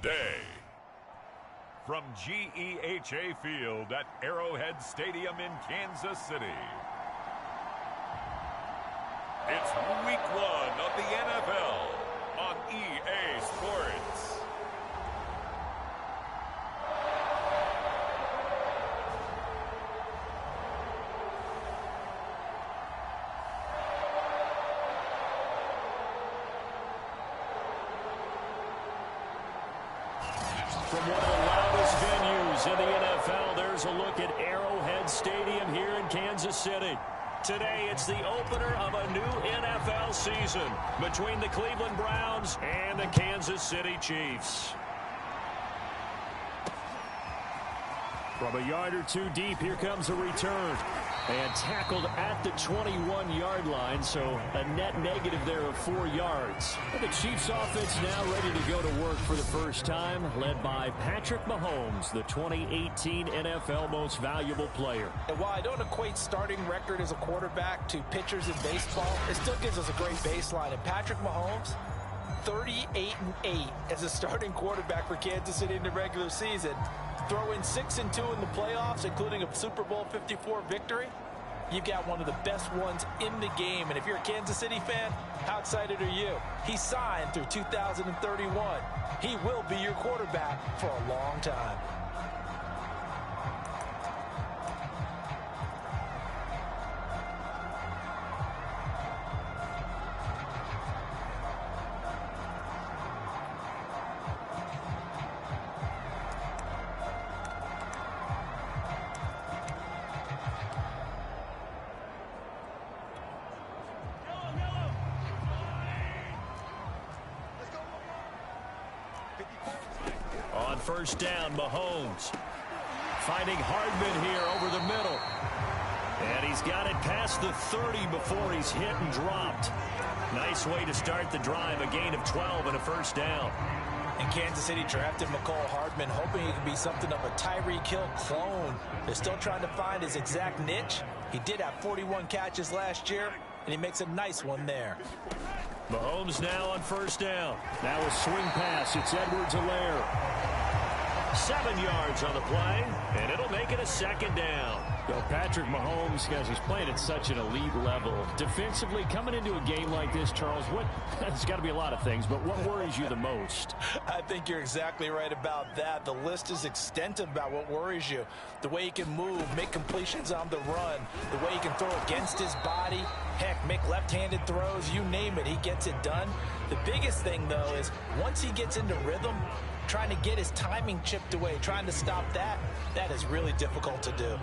today. From GEHA Field at Arrowhead Stadium in Kansas City, it's Week 1 of the NFL on EA Sports. From one of the loudest venues in the NFL, there's a look at Arrowhead Stadium here in Kansas City. Today, it's the opener of a new NFL season between the Cleveland Browns and the Kansas City Chiefs. From a yard or two deep, here comes a return. And tackled at the 21-yard line, so a net negative there of 4 yards. And the Chiefs offense now ready to go to work for the first time, led by Patrick Mahomes, the 2018 NFL Most Valuable Player. And while I don't equate starting record as a quarterback to pitchers in baseball, it still gives us a great baseline. And Patrick Mahomes, 38-8 as a starting quarterback for Kansas City in the regular season. Throw in 6-2 in the playoffs, including a Super Bowl 54 victory. You've got one of the best ones in the game. And if you're a Kansas City fan, how excited are you? He signed through 2031. He will be your quarterback for a long time. On first down, Mahomes finding Hardman here over the middle. And he's got it past the 30 before he's hit and dropped. Nice way to start the drive, a gain of 12 and a first down. And Kansas City drafted Mecole Hardman, hoping he could be something of a Tyreek Hill clone. They're still trying to find his exact niche. He did have 41 catches last year, and he makes a nice one there. Mahomes now on first down. Now a swing pass. It's Edwards-Helaire. 7 yards on the play, and it'll make it a second down. Well, Patrick Mahomes, guys, he's playing at such an elite level. Defensively, coming into a game like this, Charles, there's got to be a lot of things, but what worries you the most? I think you're exactly right about that. The list is extensive about what worries you. The way he can move, make completions on the run, the way he can throw against his body, heck, make left-handed throws, you name it, he gets it done. The biggest thing, though, is once he gets into rhythm, trying to get his timing chipped away, trying to stop that, that is really difficult to do.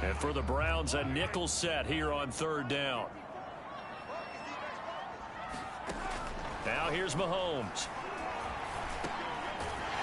And for the Browns, a nickel set here on third down. Now here's Mahomes.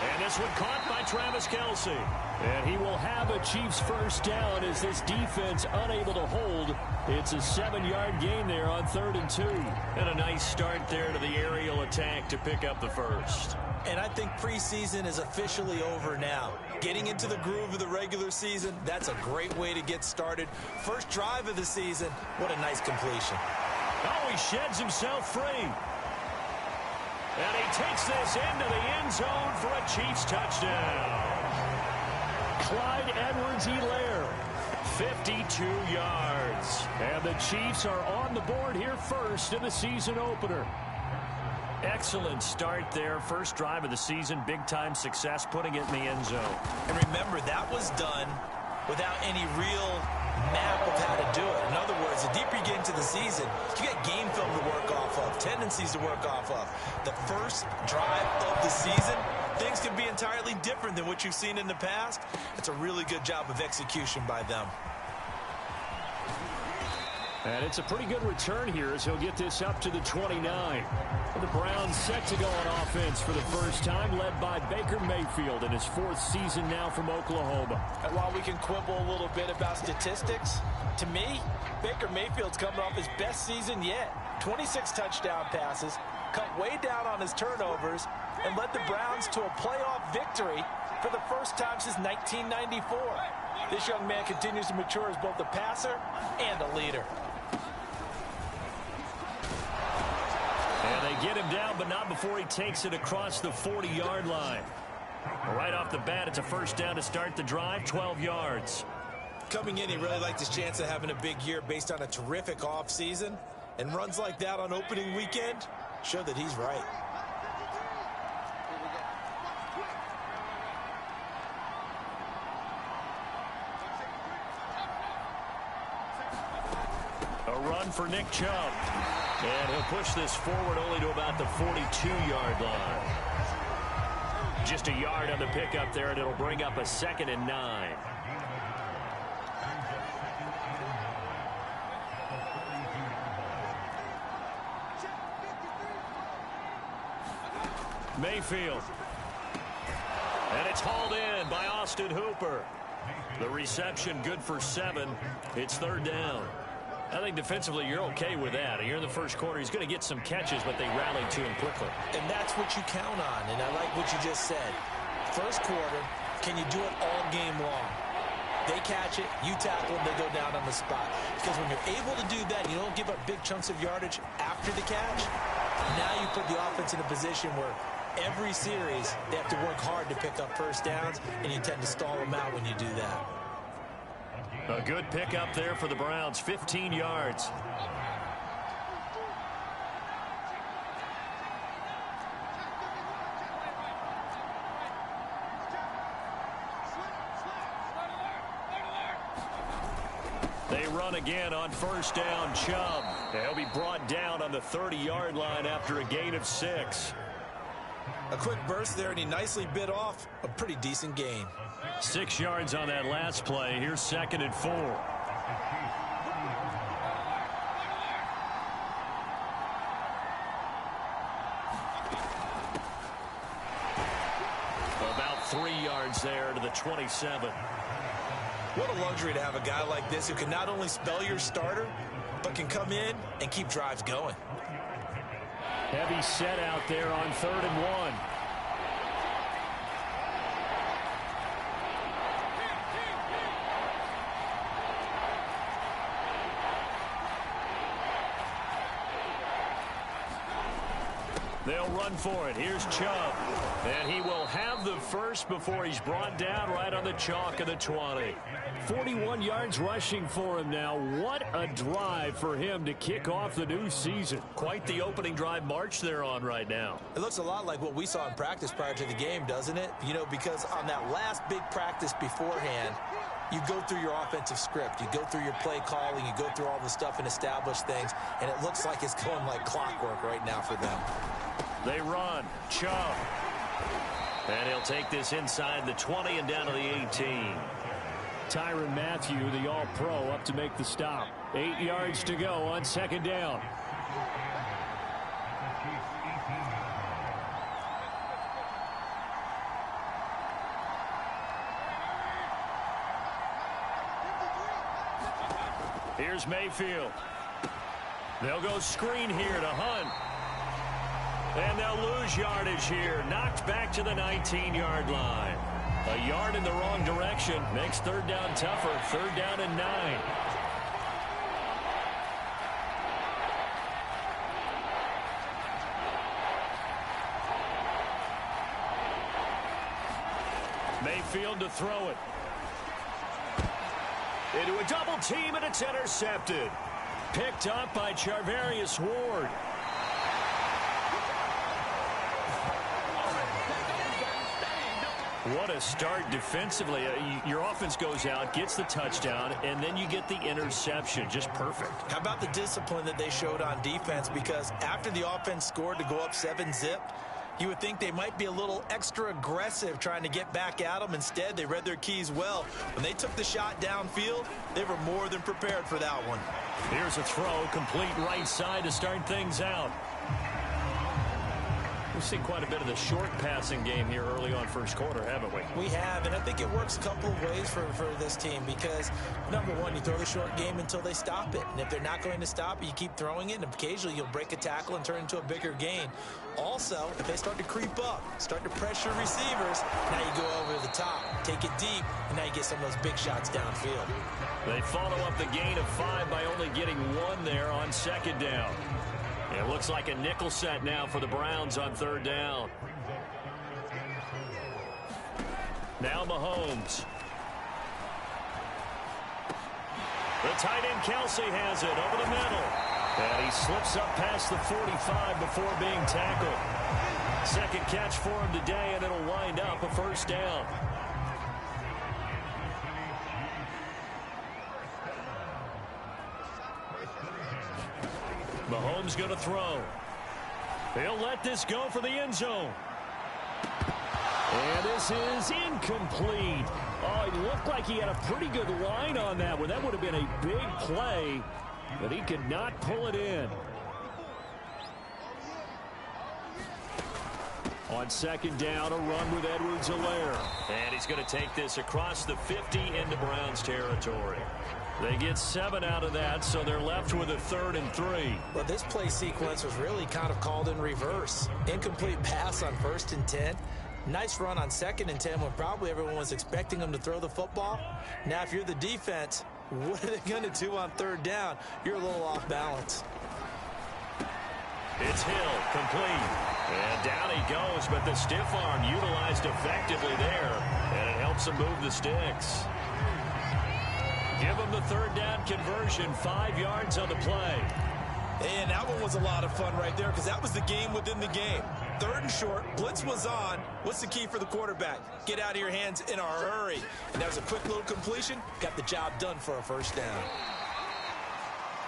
And this one caught by Travis Kelce. And he will have a Chiefs first down as this defense unable to hold. It's a 7-yard gain there on 3rd and 2. And a nice start there to the aerial attack to pick up the first. And I think preseason is officially over now. Getting into the groove of the regular season, that's a great way to get started. First drive of the season, what a nice completion. Oh, he sheds himself free. And he takes this into the end zone for a Chiefs touchdown. Clyde Edwards-Helaire, 52 yards. And the Chiefs are on the board here first in the season opener. Excellent start there. First drive of the season, big-time success, putting it in the end zone. And remember, that was done without any real map of how to do it. In other words, the deeper you get into the season, you got game film to work off of, tendencies to work off of. The first drive of the season, things can be entirely different than what you've seen in the past. It's a really good job of execution by them. And it's a pretty good return here as he'll get this up to the 29. The Browns set to go on offense for the first time, led by Baker Mayfield in his 4th season now from Oklahoma. And while we can quibble a little bit about statistics, to me, Baker Mayfield's coming off his best season yet. 26 touchdown passes, cut way down on his turnovers, and led the Browns to a playoff victory for the first time since 1994. This young man continues to mature as both a passer and a leader. get him down, but not before he takes it across the 40-yard line. Right off the bat, it's a first down to start the drive, 12 yards. Coming in, he really liked his chance of having a big year based on a terrific offseason. And runs like that on opening weekend show that he's right. A run for Nick Chubb. And he'll push this forward only to about the 42-yard line. Just a yard on the pickup there, and it'll bring up a 2nd and 9. Mayfield. And it's hauled in by Austin Hooper. The reception good for 7. It's 3rd down. I think defensively you're okay with that. You're in the first quarter. He's going to get some catches, but they rallied to him quickly. And that's what you count on, and I like what you just said. First quarter, can you do it all game long? They catch it, you tackle them, they go down on the spot. Because when you're able to do that, you don't give up big chunks of yardage after the catch. Now you put the offense in a position where every series they have to work hard to pick up first downs, and you tend to stall them out when you do that. A good pickup there for the Browns, 15 yards. They run again on first down. Chubb. He'll be brought down on the 30-yard line after a gain of 6. A quick burst there, and he nicely bit off a pretty decent gain. 6 yards on that last play. Here's 2nd and 4. About 3 yards there to the 27. What a luxury to have a guy like this who can not only spell your starter, but can come in and keep drives going. Heavy set out there on 3rd and 1. They'll run for it. Here's Chubb. And he will have the first before he's brought down right on the chalk of the 20. 41 yards rushing for him now. What a drive for him to kick off the new season. Quite the opening drive march they're on right now. It looks a lot like what we saw in practice prior to the game, doesn't it? You know, because on that last big practice beforehand, you go through your offensive script. You go through your play calling. You go through all the stuff and establish things. And it looks like it's going like clockwork right now for them. They run. Chubb. And he'll take this inside the 20 and down to the 18. Tyrann Mathieu, the All-Pro, up to make the stop. 8 yards to go on 2nd down. Here's Mayfield. They'll go screen here to Hunt. And they'll lose yardage here. Knocked back to the 19-yard line. A yard in the wrong direction. Makes 3rd down tougher. 3rd down and 9. Mayfield to throw it. Into a double team, and it's intercepted. Picked up by Charvarius Ward. What a start defensively. Your offense goes out, gets the touchdown, and then you get the interception. Just perfect. How about the discipline that they showed on defense? Because after the offense scored to go up 7-zip, you would think they might be a little extra aggressive trying to get back at them. Instead, they read their keys well. When they took the shot downfield, they were more than prepared for that one. Here's a throw, complete right side to start things out. We've seen quite a bit of the short passing game here early on first quarter, haven't we? We have, and I think it works a couple of ways for this team because, number one, you throw the short game until they stop it. And if they're not going to stop it, you keep throwing it, and occasionally you'll break a tackle and turn into a bigger gain. Also, if they start to creep up, start to pressure receivers, now you go over the top, take it deep, and now you get some of those big shots downfield. They follow up the gain of 5 by only getting 1 there on 2nd down. It looks like a nickel set now for the Browns on third down. Now Mahomes. The tight end Kelsey has it over the middle. And he slips up past the 45 before being tackled. Second catch for him today, and it'll wind up a first down. Mahomes going to throw. He'll let this go for the end zone. And this is incomplete. Oh, it looked like he had a pretty good line on that one. That would have been a big play, but he could not pull it in. On second down, a run with Edwards-Helaire. And he's going to take this across the 50 into Browns territory. They get 7 out of that, so they're left with a 3rd and 3. Well, this play sequence was really kind of called in reverse. Incomplete pass on 1st and 10. Nice run on 2nd and 10 when probably everyone was expecting them to throw the football. Now, if you're the defense, what are they going to do on 3rd down? You're a little off balance. It's Hill, complete. And down he goes, but the stiff arm utilized effectively there, and it helps him move the sticks. Give him the 3rd down conversion, 5 yards on the play. And that one was a lot of fun right there because that was the game within the game. 3rd and short, blitz was on. What's the key for the quarterback? Get out of your hands in a hurry. And that was a quick little completion. Got the job done for a first down.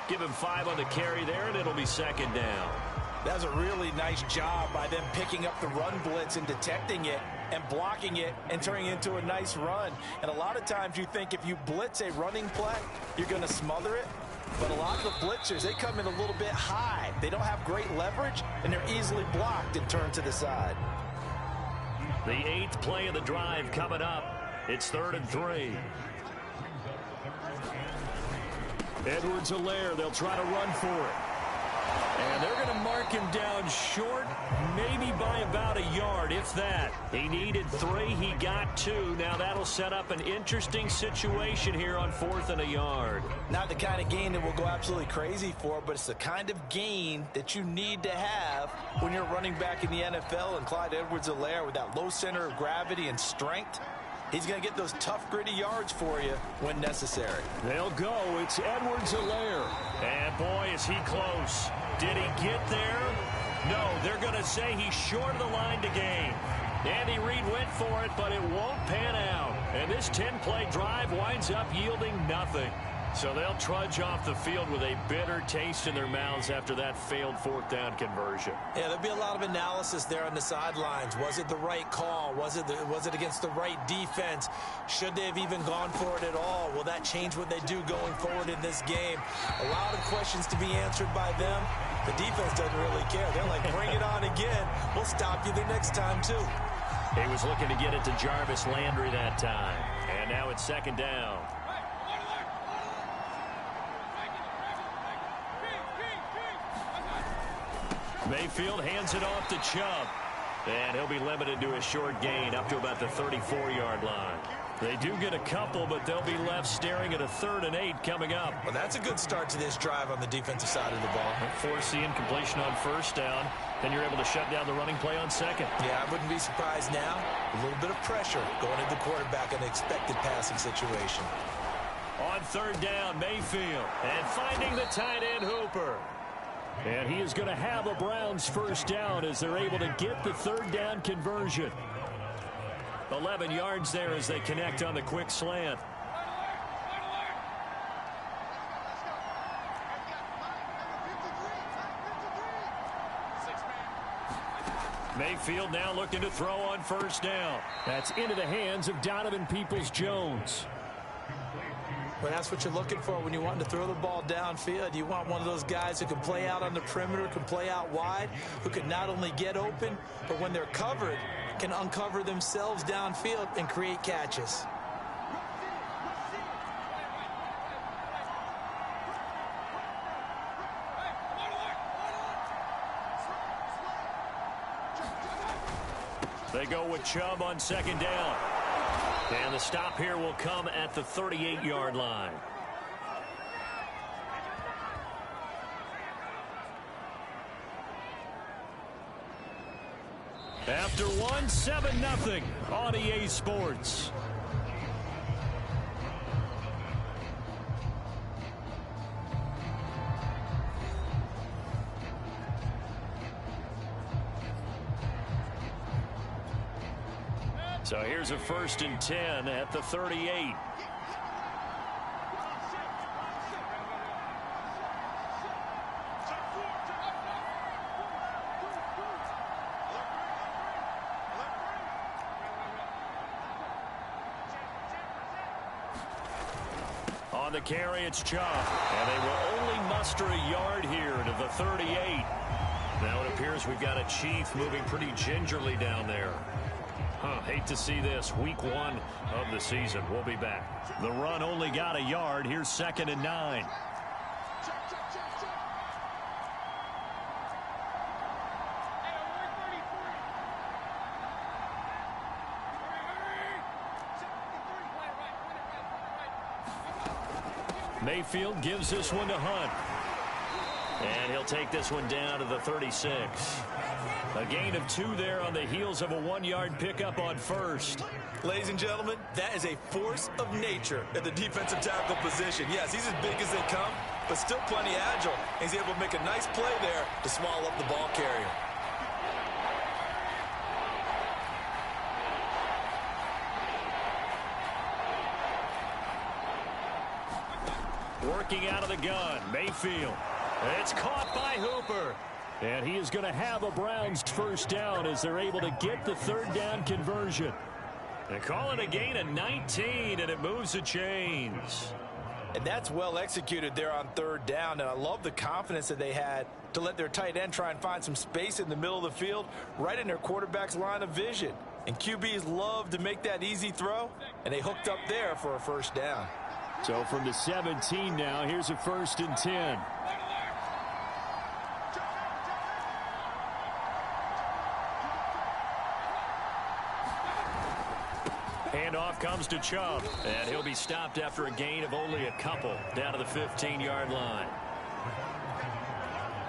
Give him 5 on the carry there, and it'll be 2nd down. That was a really nice job by them picking up the run blitz and detecting it and blocking it and turning it into a nice run. And a lot of times you think if you blitz a running play, you're going to smother it. But a lot of the blitzers, they come in a little bit high. They don't have great leverage, and they're easily blocked and turned to the side. The 8th play of the drive coming up. It's 3rd and 3. Edwards-Helaire, they'll try to run for it. And they're going to mark him down short, maybe by about a yard, if that. He needed 3, he got 2. Now that'll set up an interesting situation here on 4th and a yard. Not the kind of gain that we'll go absolutely crazy for, but it's the kind of gain that you need to have when you're running back in the NFL. And Clyde Edwards-Helaire, with that low center of gravity and strength, he's going to get those tough, gritty yards for you when necessary. They'll go. It's Edwards-Helaire. And boy, is he close. Did he get there? No, they're going to say he's short of the line to gain. Andy Reid went for it, but it won't pan out. And this 10-play drive winds up yielding nothing. So they'll trudge off the field with a bitter taste in their mouths after that failed 4th down conversion. Yeah, there'll be a lot of analysis there on the sidelines. Was it the right call? Was it against the right defense? Should they have even gone for it at all? Will that change what they do going forward in this game? A lot of questions to be answered by them. The defense doesn't really care. They're like, bring it on again. We'll stop you the next time, too. He was looking to get it to Jarvis Landry that time. And now it's 2nd down. Mayfield hands it off to Chubb. And he'll be limited to a short gain up to about the 34-yard line. They do get a couple, but they'll be left staring at a 3rd and 8 coming up. Well, that's a good start to this drive on the defensive side of the ball. Force the incompletion on 1st down. Then you're able to shut down the running play on 2nd. Yeah, I wouldn't be surprised now. A little bit of pressure going into the quarterback in an expected passing situation. On 3rd down, Mayfield. And finding the tight end, Hooper. And he is going to have a Browns first down as they're able to get the 3rd down conversion. 11 yards there as they connect on the quick slant. Mayfield now looking to throw on 1st down. That's into the hands of Donovan Peoples-Jones. Well, that's what you're looking for when you want to throw the ball downfield. You want one of those guys who can play out on the perimeter, can play out wide, who can not only get open, but when they're covered, can uncover themselves downfield and create catches. They go with Chubb on 2nd down. And the stop here will come at the 38-yard line. After one, 7-0 on EA Sports. So here's a 1st and 10 at the 38. On the carry, it's Chubb. And they will only muster a yard here to the 38. Now it appears we've got a Chief moving pretty gingerly down there. Hate to see this. Week 1 of the season. We'll be back. The run only got a yard. Here's 2nd and 9. Mayfield gives this one to Hunt. And he'll take this one down to the 36. A gain of 2 there on the heels of a 1-yard pickup on 1st. Ladies and gentlemen, that is a force of nature at the defensive tackle position. Yes, he's as big as they come, but still plenty agile. He's able to make a nice play there to swallow up the ball carrier. Working out of the gun, Mayfield. It's caught by Hooper. And he is going to have a Browns 1st down as they're able to get the 3rd down conversion. They call it a gain of 19, and it moves the chains. And that's well executed there on 3rd down. And I love the confidence that they had to let their tight end try and find some space in the middle of the field, right in their quarterback's line of vision. And QBs love to make that easy throw, and they hooked up there for a 1st down. So from the 17 now, here's a 1st and 10. Handoff comes to Chubb, and he'll be stopped after a gain of only a couple down to the 15-yard line.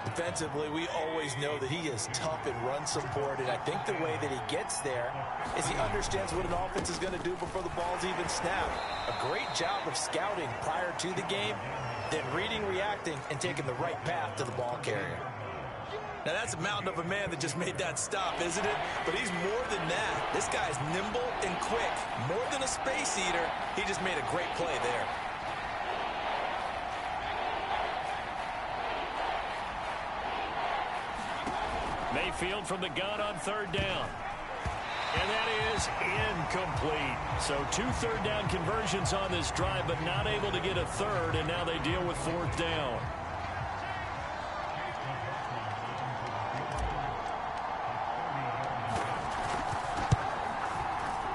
Defensively, we always know that he is tough in run support, and I think the way that he gets there is he understands what an offense is going to do before the ball's even snapped. A great job of scouting prior to the game, then reading, reacting, and taking the right path to the ball carrier. Now, that's a mountain of a man that just made that stop, isn't it? But he's more than that. This guy's nimble and quick. More than a space eater, he just made a great play there. Mayfield from the gun on 3rd down. And that is incomplete. So 2 3rd down conversions on this drive, but not able to get a 3rd, and now they deal with 4th down.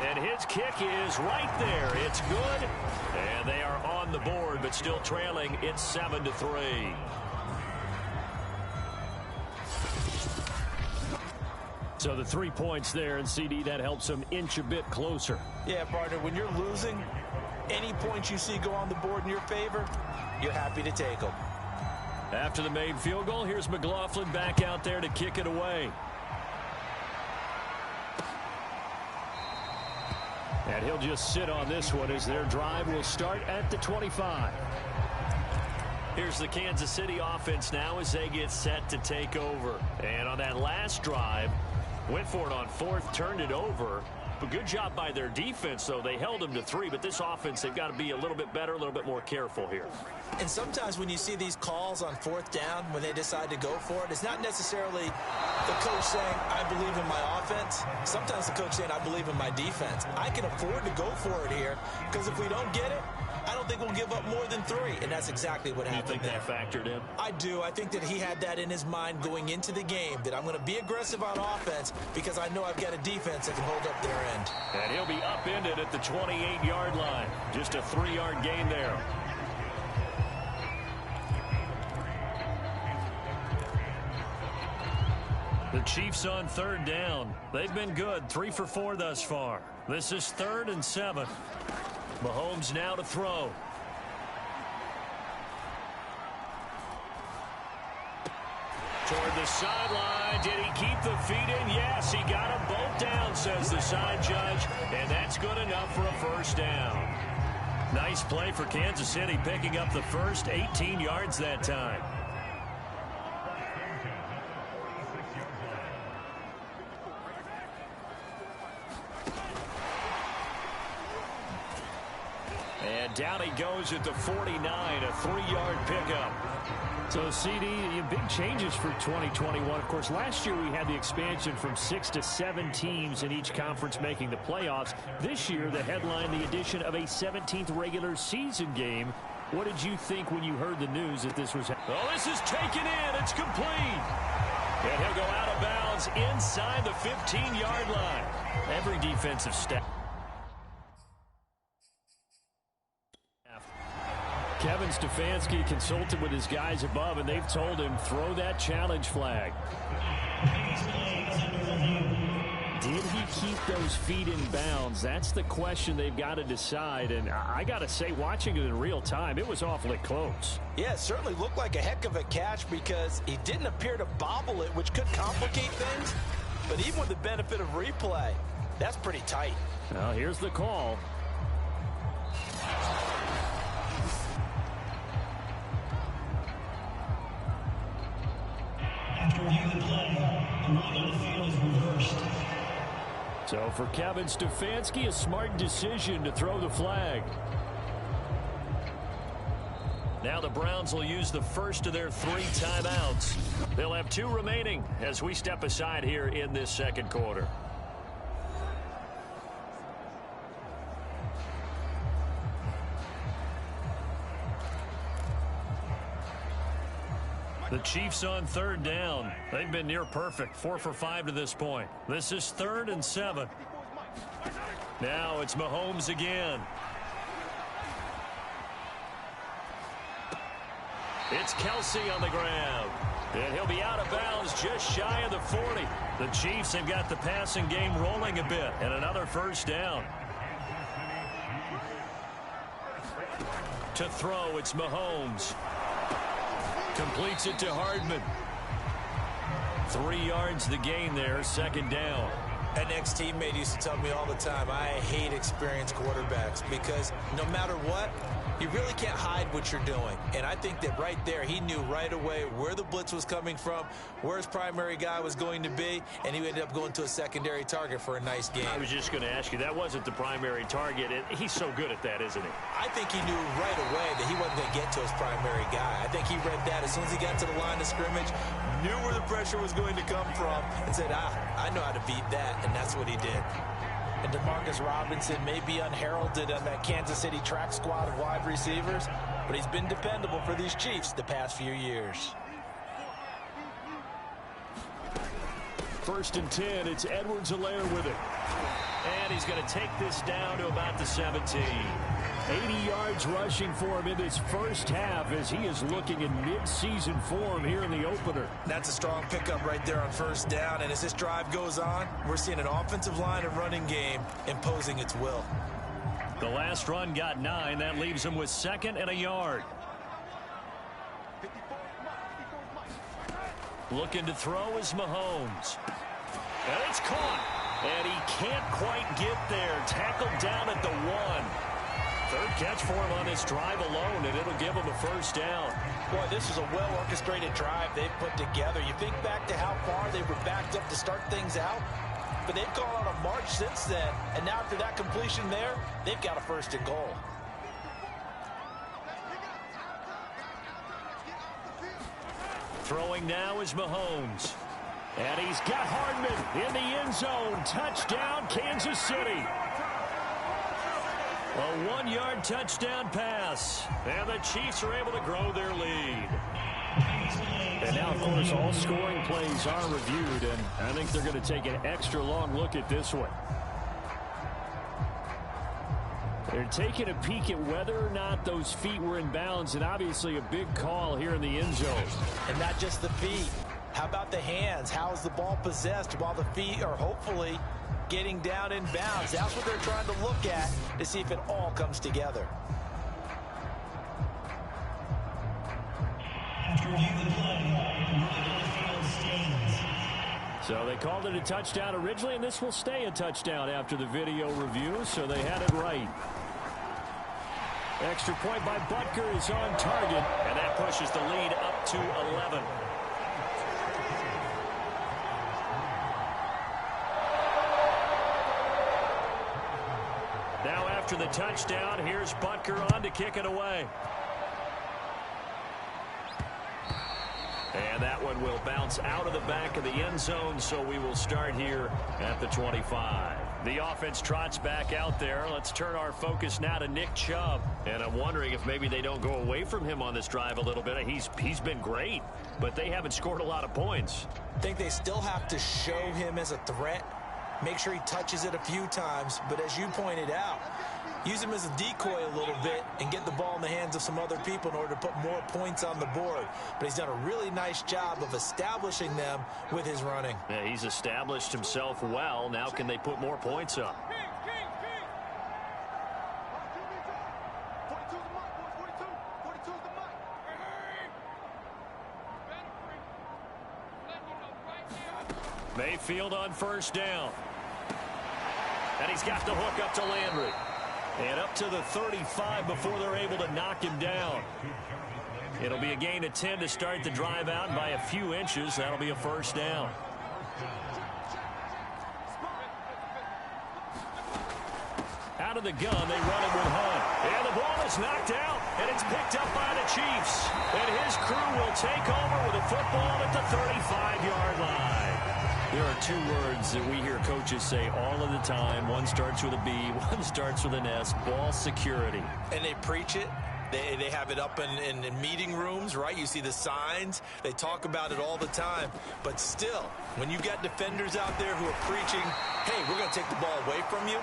And his kick is right there. It's good. And they are on the board, but still trailing. It's 7-3. So the 3 points there, and CD, that helps them inch a bit closer. Yeah, partner, when you're losing, any points you see go on the board in your favor, you're happy to take them. After the made field goal, here's McLaughlin back out there to kick it away. And he'll just sit on this one as their drive will start at the 25. Here's the Kansas City offense now as they get set to take over. And on that last drive, went for it on 4th, turned it over. But good job by their defense, though. They held them to 3, but this offense, they've got to be a little bit better, a little bit more careful here. And sometimes when you see these calls on 4th down, when they decide to go for it, it's not necessarily the coach saying, I believe in my offense. Sometimes the coach saying, I believe in my defense. I can afford to go for it here, because if we don't get it, I don't think we'll give up more than 3, and that's exactly what happened there. You think that factored in? I do. I think that he had that in his mind going into the game, that I'm going to be aggressive on offense because I know I've got a defense that can hold up their end. And he'll be upended at the 28-yard line. Just a 3-yard gain there. The Chiefs on 3rd down. They've been good, 3 for 4 thus far. This is 3rd and 7. Mahomes now to throw. Toward the sideline. Did he keep the feet in? Yes, he got them both down, says the side judge. And that's good enough for a first down. Nice play for Kansas City, picking up the first, 18 yards that time. And down he goes at the 49, a 3-yard pickup. So, CD, big changes for 2021. Of course, last year we had the expansion from 6 to 7 teams in each conference making the playoffs. This year, the headline, the addition of a 17th regular season game. What did you think when you heard the news that this was happening? Oh, this is taken in. It's complete. And he'll go out of bounds inside the 15-yard line. Every defensive step. Kevin Stefanski consulted with his guys above, and they've told him, throw that challenge flag. Did he keep those feet in bounds? That's the question they've got to decide. And I got to say, watching it in real time, it was awfully close. Yeah, it certainly looked like a heck of a catch because he didn't appear to bobble it, which could complicate things. But even with the benefit of replay, that's pretty tight. Well, here's the call. After reviewing the play, the ruling on the field is reversed. So for Kevin Stefanski, a smart decision to throw the flag. Now the Browns will use the first of their 3 timeouts. They'll have 2 remaining as we step aside here in this second quarter. The Chiefs on 3rd down. They've been near perfect, 4 for 5 to this point. This is 3rd and 7. Now it's Mahomes again. It's Kelsey on the grab. And he'll be out of bounds just shy of the 40. The Chiefs have got the passing game rolling a bit. And another first down. To throw, it's Mahomes. Completes it to Hardman. 3 yards the gain there, 2nd down. An ex-teammate used to tell me all the time, I hate experienced quarterbacks because no matter what, you really can't hide what you're doing. And I think that right there, he knew right away where the blitz was coming from, where his primary guy was going to be, and he ended up going to a secondary target for a nice game. I was just going to ask you, that wasn't the primary target. He's so good at that, isn't he? I think he knew right away that he wasn't going to get to his primary guy. I think he read that as soon as he got to the line of scrimmage, knew where the pressure was going to come from, and said, I know how to beat that, and that's what he did. And Demarcus Robinson may be unheralded on that Kansas City track squad of wide receivers, but he's been dependable for these Chiefs the past few years. 1st and 10, it's Edwards-Helaire with it. And he's going to take this down to about the 17. 80 yards rushing for him in this first half as he is looking in mid-season form here in the opener. That's a strong pickup right there on 1st down. And as this drive goes on, we're seeing an offensive line and running game imposing its will. The last run got 9. That leaves him with 2nd and a yard. Looking to throw is Mahomes. And it's caught. And he can't quite get there. Tackled down at the 1. 3rd catch for him on this drive alone, and it'll give him a first down. Boy, this is a well-orchestrated drive they've put together. You think back to how far they were backed up to start things out, but they've gone on a march since then, and now after that completion there, they've got a 1st and goal. Throwing now is Mahomes. And he's got Hardman in the end zone. Touchdown, Kansas City. A 1-yard touchdown pass. And the Chiefs are able to grow their lead. And now, of course, all scoring plays are reviewed, and I think they're going to take an extra long look at this one. They're taking a peek at whether or not those feet were in bounds, and obviously a big call here in the end zone. And not just the feet. How about the hands? How is the ball possessed while the feet are hopefully getting down in bounds? That's what they're trying to look at to see if it all comes together. After reviewing the play, the ruling on the field So they called it a touchdown originally, and this will stay a touchdown after the video review, so they had it right. Extra point by Butker is on target, and that pushes the lead up to 11. Now after the touchdown, here's Butker on to kick it away. And that one will bounce out of the back of the end zone, so we will start here at the 25. The offense trots back out there. Let's turn our focus now to Nick Chubb. And I'm wondering if maybe they don't go away from him on this drive a little bit. He's been great, but they haven't scored a lot of points. I think they still have to show him as a threat. Make sure he touches it a few times. But as you pointed out, use him as a decoy a little bit and get the ball in the hands of some other people in order to put more points on the board. But he's done a really nice job of establishing them with his running. Yeah, he's established himself well. Now can they put more points up? Mayfield on first down. And he's got the hook up to Landry. And up to the 35 before they're able to knock him down. It'll be a gain of 10 to start the drive out. By a few inches, that'll be a first down. Out of the gun, they run it with Hunt. And the ball is knocked out, and it's picked up by the Chiefs. And his crew will take over with a football at the 35-yard line. There are two words that we hear coaches say all of the time. One starts with a B, one starts with an S, ball security. And they preach it. They have it up in meeting rooms, right? You see the signs. They talk about it all the time. But still, when you've got defenders out there who are preaching, hey, we're going to take the ball away from you,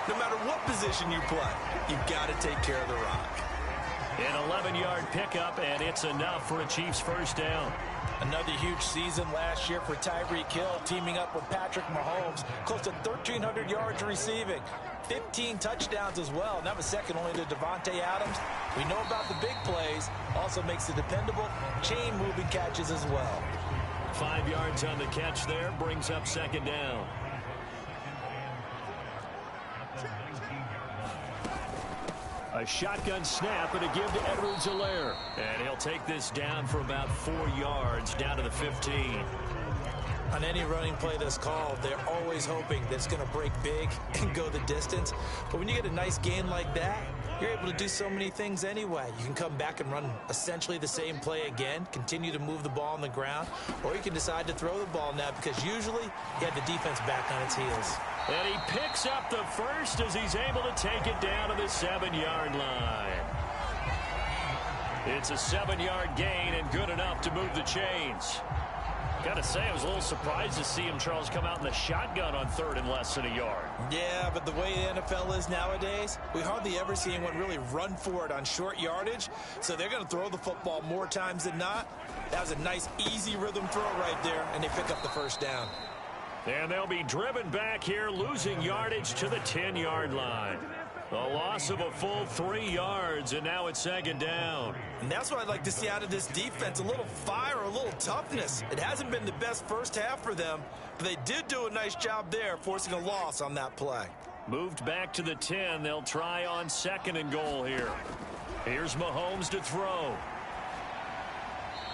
no matter what position you play, you've got to take care of the rock. An 11-yard pickup, and it's enough for a Chiefs first down. Another huge season last year for Tyreek Hill, teaming up with Patrick Mahomes. Close to 1,300 yards receiving. 15 touchdowns as well, and that was second only to Devontae Adams. We know about the big plays. Also makes the dependable chain-moving catches as well. 5 yards on the catch there, brings up second down. A shotgun snap and a give to Edwards-Helaire. And he'll take this down for about 4 yards, down to the 15. On any running play that's called, they're always hoping that it's going to break big and go the distance. But when you get a nice gain like that, you're able to do so many things anyway. You can come back and run essentially the same play again, continue to move the ball on the ground, or you can decide to throw the ball now because usually you have the defense back on its heels. And he picks up the first as he's able to take it down to the 7-yard line. It's a 7-yard gain and good enough to move the chains. Gotta say, I was a little surprised to see him, Charles, come out in the shotgun on third and less than a yard. Yeah, but the way the NFL is nowadays, we hardly ever see anyone really run for it on short yardage. So they're going to throw the football more times than not. That was a nice, easy rhythm throw right there, and they pick up the first down. And they'll be driven back here, losing yardage to the 10-yard line. A loss of a full 3 yards, and now it's second down. And that's what I'd like to see out of this defense, a little fire, a little toughness. It hasn't been the best first half for them, but they did do a nice job there, forcing a loss on that play. Moved back to the 10. They'll try on second and goal here. Here's Mahomes to throw.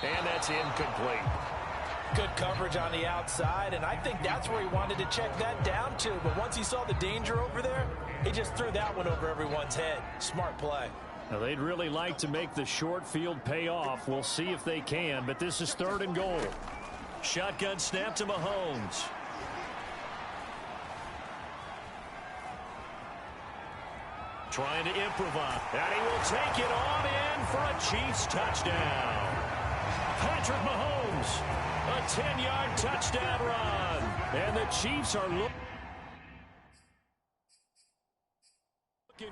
And that's incomplete. Good coverage on the outside, and I think that's where he wanted to check that down to. But once he saw the danger over there, he just threw that one over everyone's head. Smart play. Now, they'd really like to make the short field pay off. We'll see if they can, but this is third and goal. Shotgun snap to Mahomes. Trying to improvise. And he will take it on in for a Chiefs touchdown. Patrick Mahomes, a 10-yard touchdown run. And the Chiefs are looking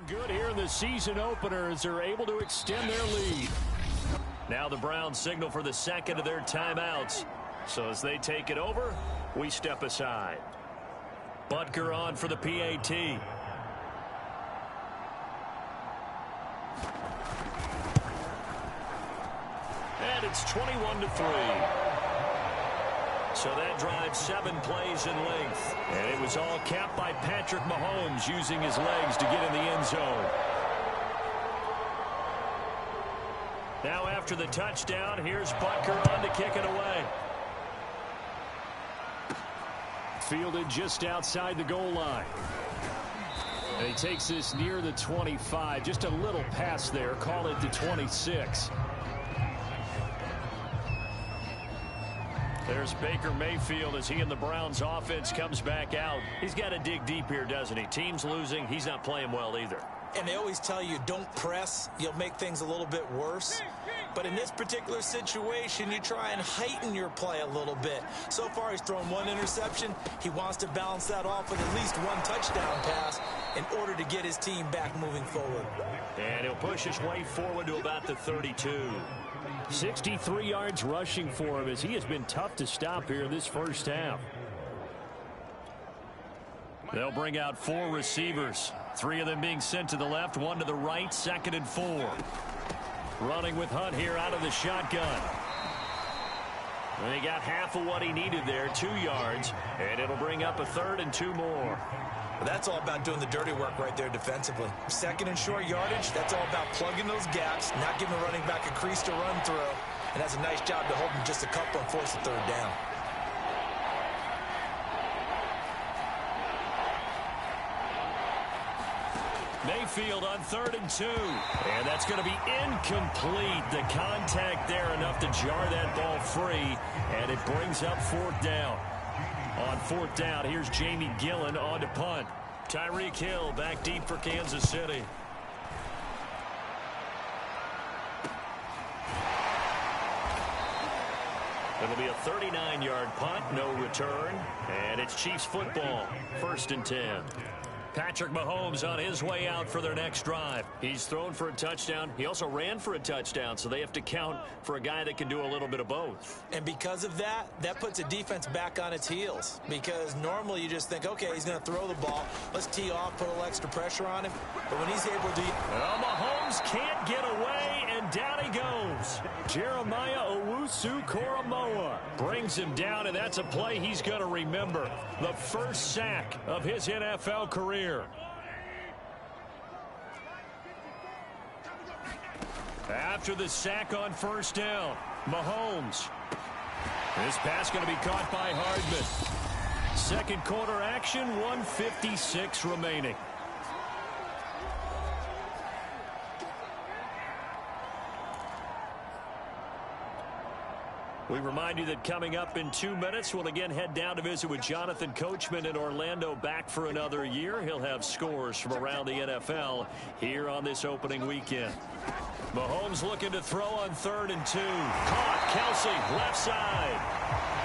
good here in the season opener as they're able to extend their lead. Now the Browns signal for the second of their timeouts. So as they take it over, we step aside. Butker on for the PAT. And it's 21-3. So that drives 7 plays in length. And it was all capped by Patrick Mahomes using his legs to get in the end zone. Now after the touchdown, here's Butker on to kick it away. Fielded just outside the goal line. And he takes this near the 25. Just a little pass there. Call it the 26. There's Baker Mayfield as he and the Browns offense comes back out. He's got to dig deep here, doesn't he? Team's losing. He's not playing well either. And they always tell you, don't press. You'll make things a little bit worse. But in this particular situation, you try and heighten your play a little bit. So far, he's thrown 1 interception. He wants to balance that off with at least 1 touchdown pass in order to get his team back moving forward. And he'll push his way forward to about the 32. 63 yards rushing for him as he has been tough to stop here in this first half. They'll bring out 4 receivers. 3 of them being sent to the left, 1 to the right, 2nd and 4. Running with Hunt here out of the shotgun. And he got half of what he needed there, 2 yards, and it'll bring up a 3rd and 2 more. Well, that's all about doing the dirty work right there defensively. 2nd and short yardage, that's all about plugging those gaps, not giving the running back a crease to run through. And that's a nice job to hold him just a couple and force the 3rd down. Mayfield on 3rd and 2. And that's going to be incomplete. The contact there enough to jar that ball free. And it brings up 4th down. On 4th down, here's Jamie Gillen on to punt. Tyreek Hill back deep for Kansas City. It'll be a 39-yard punt, no return. And it's Chiefs football, 1st and 10. Patrick Mahomes on his way out for their next drive. He's thrown for a touchdown. He also ran for a touchdown, so they have to count for a guy that can do a little bit of both. And because of that, that puts a defense back on its heels. Because normally you just think, okay, he's going to throw the ball. Let's tee off, put a little extra pressure on him. But when he's able to... Well, Mahomes can't get away, and down he goes. Jeremiah Owusu-Koramoah brings him down, and that's a play he's going to remember. The first sack of his NFL career. After the sack on 1st down, Mahomes. This pass going to be caught by Hardman. 2nd quarter action, 1:56 remaining. We remind you that coming up in 2 minutes, we'll again head down to visit with Jonathan Coachman in Orlando, back for another year. He'll have scores from around the NFL here on this opening weekend. Mahomes looking to throw on 3rd and 2. Caught, Kelsey, left side.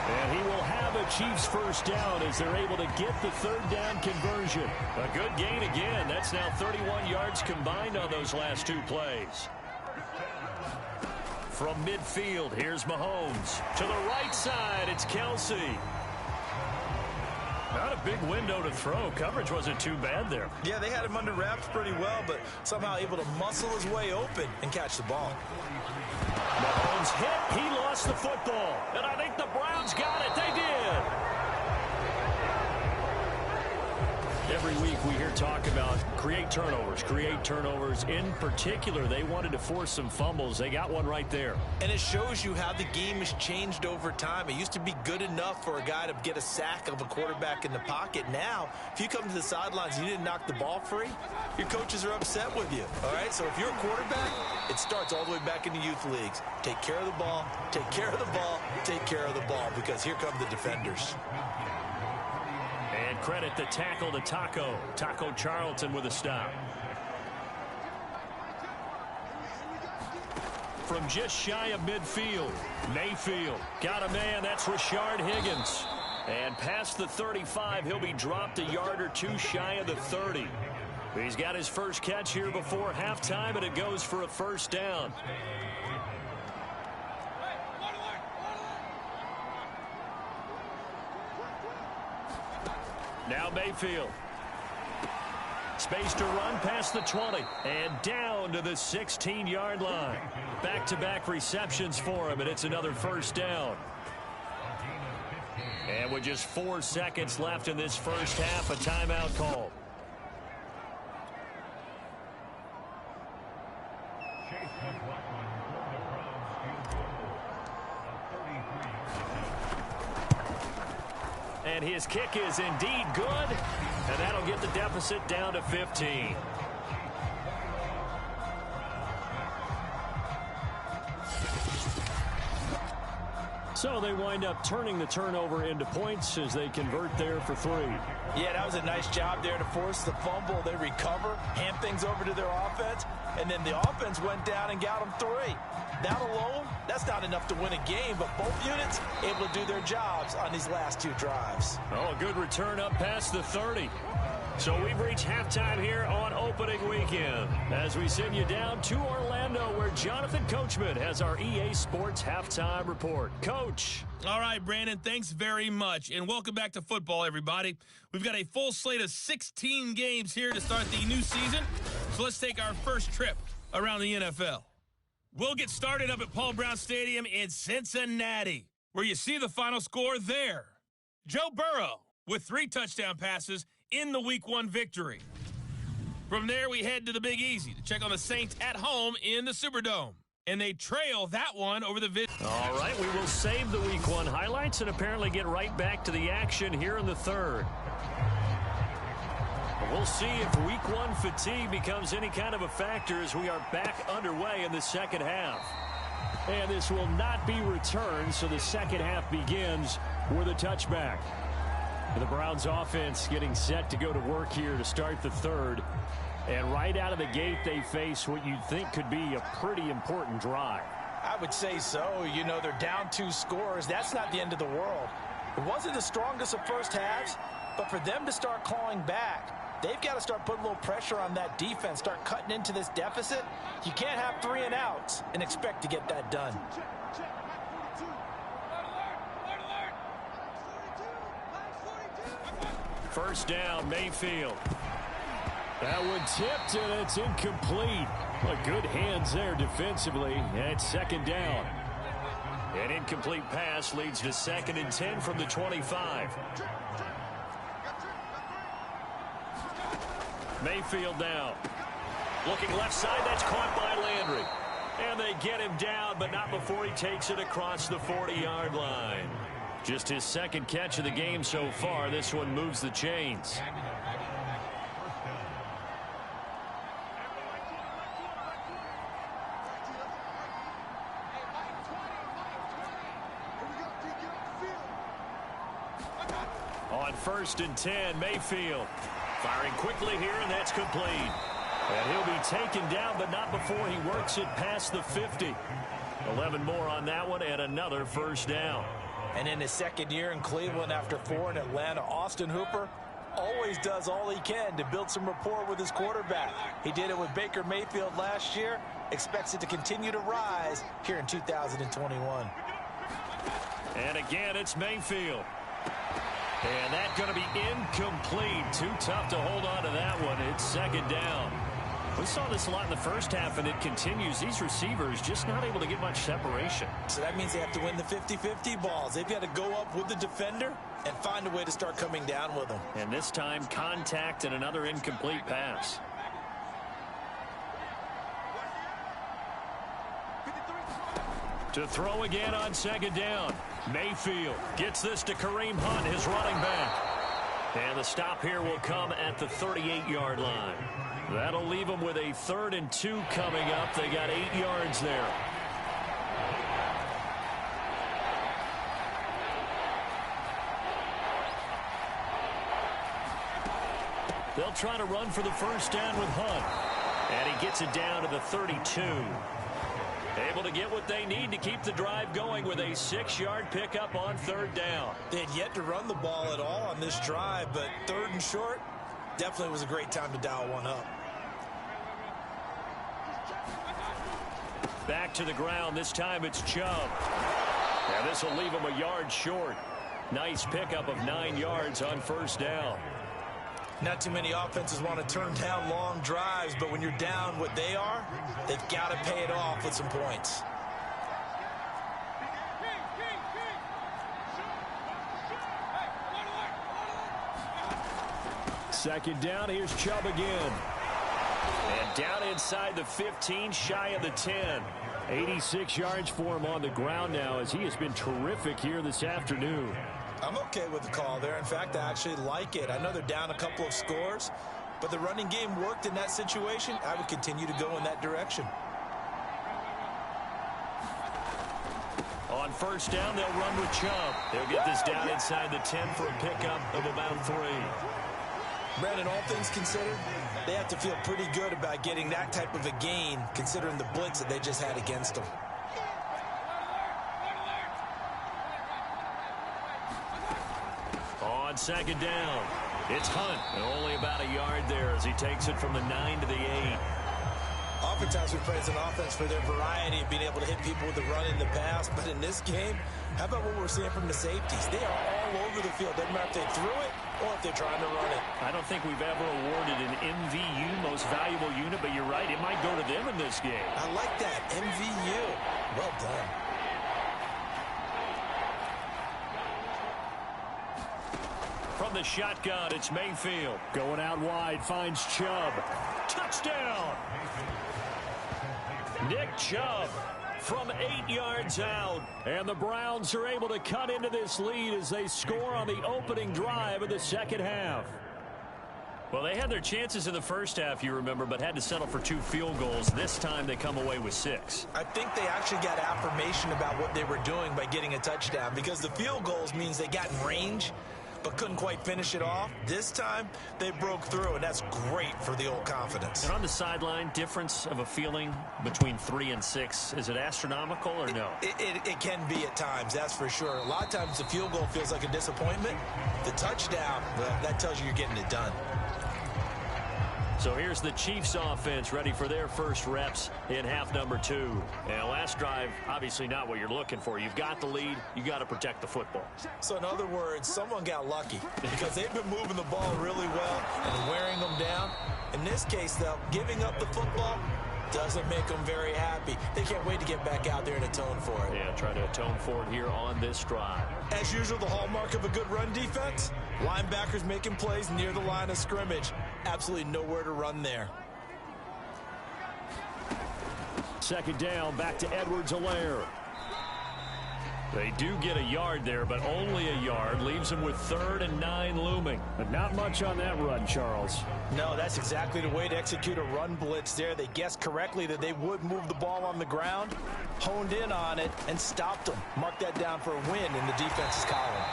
And he will have a Chiefs first down as they're able to get the 3rd down conversion. A good gain again. That's now 31 yards combined on those last 2 plays. From midfield, here's Mahomes. To the right side, it's Kelsey. Not a big window to throw. Coverage wasn't too bad there. Yeah, they had him under wraps pretty well, but somehow able to muscle his way open and catch the ball. Mahomes hit. He lost the football. And I think the Browns got it. They did. Every week we hear talk about create turnovers. In particular, they wanted to force some fumbles. They got one right there. And it shows you how the game has changed over time. It used to be good enough for a guy to get a sack of a quarterback in the pocket. Now, if you come to the sidelines and you didn't knock the ball free, your coaches are upset with you. All right, so if you're a quarterback, it starts all the way back in the youth leagues. Take care of the ball, take care of the ball, take care of the ball, because here come the defenders. And credit the tackle to Taco Charlton with a stop. From just shy of midfield, Mayfield got a man. That's Rashard Higgins. And past the 35, he'll be dropped a yard or 2 shy of the 30. He's got his first catch here before halftime, and it goes for a first down. Now Mayfield. Space to run past the 20 and down to the 16-yard line. Back-to-back receptions for him, and it's another first down. And with just 4 seconds left in this first half, a timeout call. And his kick is indeed good, and that'll get the deficit down to 15. So they wind up turning the turnover into points as they convert there for 3. Yeah, that was a nice job there to force the fumble. They recover, hand things over to their offense, and then the offense went down and got them 3. That alone, that's not enough to win a game, but both units able to do their jobs on these last 2 drives. Oh, a good return up past the 30. So we've reached halftime here on opening weekend as we send you down to Orlando where Jonathan Coachman has our EA Sports halftime report. Coach. All right, Brandon, thanks very much. And welcome back to football, everybody. We've got a full slate of 16 games here to start the new season. So let's take our first trip around the NFL. We'll get started up at Paul Brown Stadium in Cincinnati, where you see the final score there. Joe Burrow with 3 touchdown passes in the Week 1 victory. From there, we head to the Big Easy to check on the Saints at home in the Superdome. And they trail that one over the All right, we will save the Week 1 highlights and apparently get right back to the action here in the third. We'll see if Week 1 fatigue becomes any kind of a factor as we are back underway in the second half. And this will not be returned, so the second half begins with a touchback. The Browns offense getting set to go to work here to start the third. And right out of the gate, they face what you'd think could be a pretty important drive. I would say so. You know, they're down 2 scores. That's not the end of the world. It wasn't the strongest of first halves, but for them to start clawing back, they've got to start putting a little pressure on that defense, start cutting into this deficit. You can't have 3 and outs and expect to get that done. First down, Mayfield. That one tipped, and it's incomplete. But good hands there defensively at second down. An incomplete pass leads to 2nd and 10 from the 25. Mayfield now. Looking left side, that's caught by Landry. And they get him down, but not before he takes it across the 40-yard line. Just his 2nd catch of the game so far. This one moves the chains. On 1st and 10, Mayfield firing quickly here, and that's complete. And he'll be taken down, but not before he works it past the 50. 11 more on that one, and another first down. And in his 2nd year in Cleveland after 4 in Atlanta, Austin Hooper always does all he can to build some rapport with his quarterback. He did it with Baker Mayfield last year, expects it to continue to rise here in 2021. And again, it's Mayfield. And that's going to be incomplete. Too tough to hold on to that one. It's 2nd down. We saw this a lot in the first half, and it continues. These receivers just not able to get much separation. So that means they have to win the 50-50 balls. They've got to go up with the defender and find a way to start coming down with them. And this time, contact and another incomplete pass. To throw again on 2nd down. Mayfield gets this to Kareem Hunt, his running back. And the stop here will come at the 38-yard line. That'll leave them with a 3rd and 2 coming up. They got 8 yards there. They'll try to run for the first down with Hunt. And he gets it down to the 32. Able to get what they need to keep the drive going with a 6-yard pickup on 3rd down. They had yet to run the ball at all on this drive, but 3rd and short definitely was a great time to dial one up. Back to the ground. This time it's Chubb. And this will leave him a yard short. Nice pickup of 9 yards on 1st down. Not too many offenses want to turn down long drives, but when you're down what they are, they've got to pay it off with some points. Second down, here's Chubb again. And down inside the 15, shy of the 10. 86 yards for him on the ground now as he has been terrific here this afternoon. I'm okay with the call there. In fact, I actually like it. I know they're down a couple of scores, but the running game worked in that situation. I would continue to go in that direction. On first down, they'll run with Chubb. They'll get this down inside the 10 for a pickup of about 3. Brandon, all things considered, they have to feel pretty good about getting that type of a gain, considering the blitz that they just had against them. On second down, it's Hunt. And only about a yard there as he takes it from the 9 to the 8. Oftentimes we praise an offense for their variety of being able to hit people with the run in the pass, but in this game, how about what we're seeing from the safeties? They are all over the field. Doesn't matter if they threw it or if they're trying to run it. I don't think we've ever awarded an MVU, most valuable unit, but you're right, it might go to them in this game. I like that, MVU. Well done. From the shotgun, it's Mayfield. Going out wide, finds Chubb. Touchdown! Nick Chubb from 8 yards out. And the Browns are able to cut into this lead as they score on the opening drive of the second half. Well, they had their chances in the first half, you remember, but had to settle for 2 field goals. This time they come away with 6. I think they actually got affirmation about what they were doing by getting a touchdown, because the field goals means they got in range but couldn't quite finish it off. This time, they broke through, and that's great for the old confidence. And on the sideline, difference of a feeling between 3 and 6, is it astronomical or no? It can be at times, that's for sure. A lot of times the field goal feels like a disappointment. The touchdown, well, that tells you you're getting it done. So here's the Chiefs offense ready for their first reps in half number 2. And last drive, obviously not what you're looking for. You've got the lead. You got to protect the football. So in other words, someone got lucky because they've been moving the ball really well and wearing them down. In this case, though, giving up the football doesn't make them very happy. They can't wait to get back out there and atone for it. Yeah, trying to atone for it here on this drive. As usual, the hallmark of a good run defense, linebackers making plays near the line of scrimmage. Absolutely nowhere to run there. Second down, back to Edwards-Helaire. They do get a yard there, but only a yard. Leaves them with 3rd and 9 looming. But not much on that run, Charles. No, that's exactly the way to execute a run blitz there. They guessed correctly that they would move the ball on the ground, honed in on it, and stopped them. Mark that down for a win in the defense's column.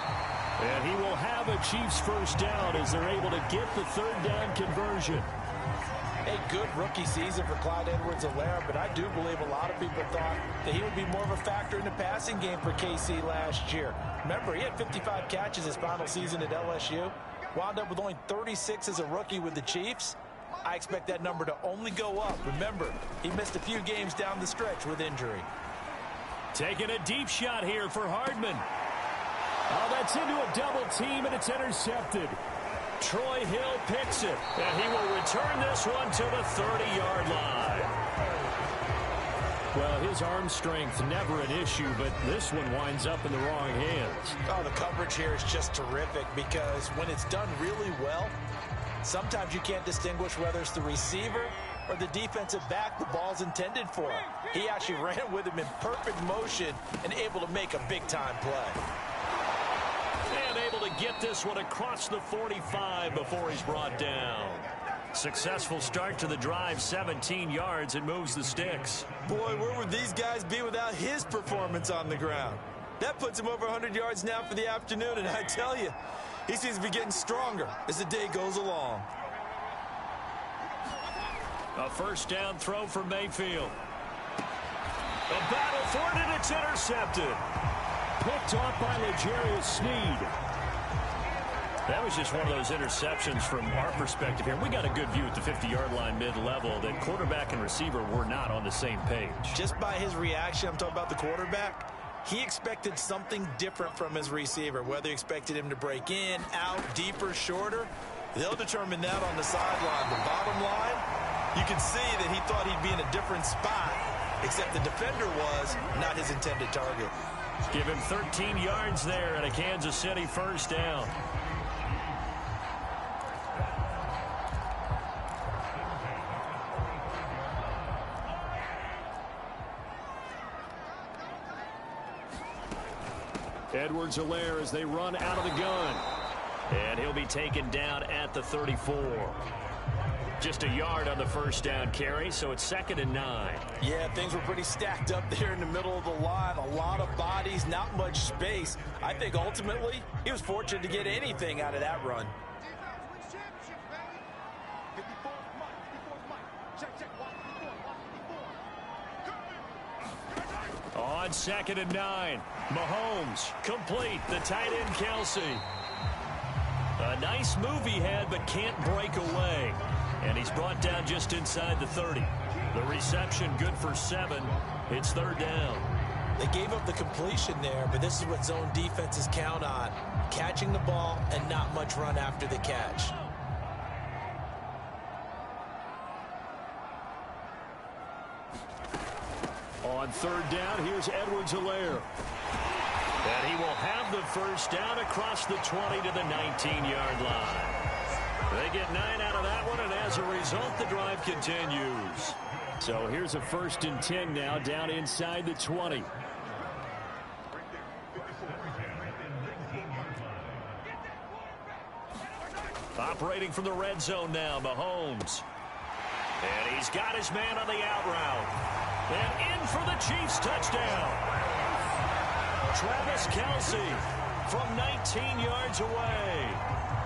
And he will have a Chiefs first down as they're able to get the 3rd down conversion. A good rookie season for Clyde Edwards-Helaire, but I do believe a lot of people thought that he would be more of a factor in the passing game for KC last year. Remember, he had 55 catches his final season at LSU. Wound up with only 36 as a rookie with the Chiefs. I expect that number to only go up. Remember, he missed a few games down the stretch with injury. Taking a deep shot here for Hardman. Oh, that's into a double team, and it's intercepted. Troy Hill picks it, and he will return this one to the 30-yard line. Well, his arm strength, never an issue, but this one winds up in the wrong hands. Oh, the coverage here is just terrific because when it's done really well, sometimes you can't distinguish whether it's the receiver or the defensive back the ball's intended for. He actually ran with him in perfect motion and able to make a big-time play. And able to get this one across the 45 before he's brought down. Successful start to the drive, 17 yards, and moves the sticks. Boy, where would these guys be without his performance on the ground? That puts him over 100 yards now for the afternoon, and I tell you, he seems to be getting stronger as the day goes along. A first down throw for Mayfield. A battle for it, and it's intercepted. Picked off by L'Jarius Sneed. That was just one of those interceptions from our perspective here. We got a good view at the 50-yard line mid-level that quarterback and receiver were not on the same page. Just by his reaction, I'm talking about the quarterback, he expected something different from his receiver. Whether he expected him to break in, out, deeper, shorter, they'll determine that on the sideline. The bottom line, you can see that he thought he'd be in a different spot, except the defender was not his intended target. Give him 13 yards there and a Kansas City first down. Edwards-Helaire as they run out of the gun. And he'll be taken down at the 34. Just a yard on the first down carry, so it's 2nd and 9. Yeah, things were pretty stacked up there in the middle of the line. A lot of bodies, not much space. I think ultimately he was fortunate to get anything out of that run. On 2nd and 9, Mahomes complete, the tight end Kelce. A nice move he had, but can't break away. And he's brought down just inside the 30. The reception good for 7. It's 3rd down. They gave up the completion there, but this is what zone defenses count on. Catching the ball and not much run after the catch. On 3rd down, here's Edwards-Helaire. And he will have the first down across the 20 to the 19-yard line. They get 9 out of that one, and as a result, the drive continues. So here's a 1st and 10 now, down inside the 20. Operating from the red zone now, Mahomes. And he's got his man on the out route. And in for the Chiefs touchdown. Travis Kelce from 19 yards away.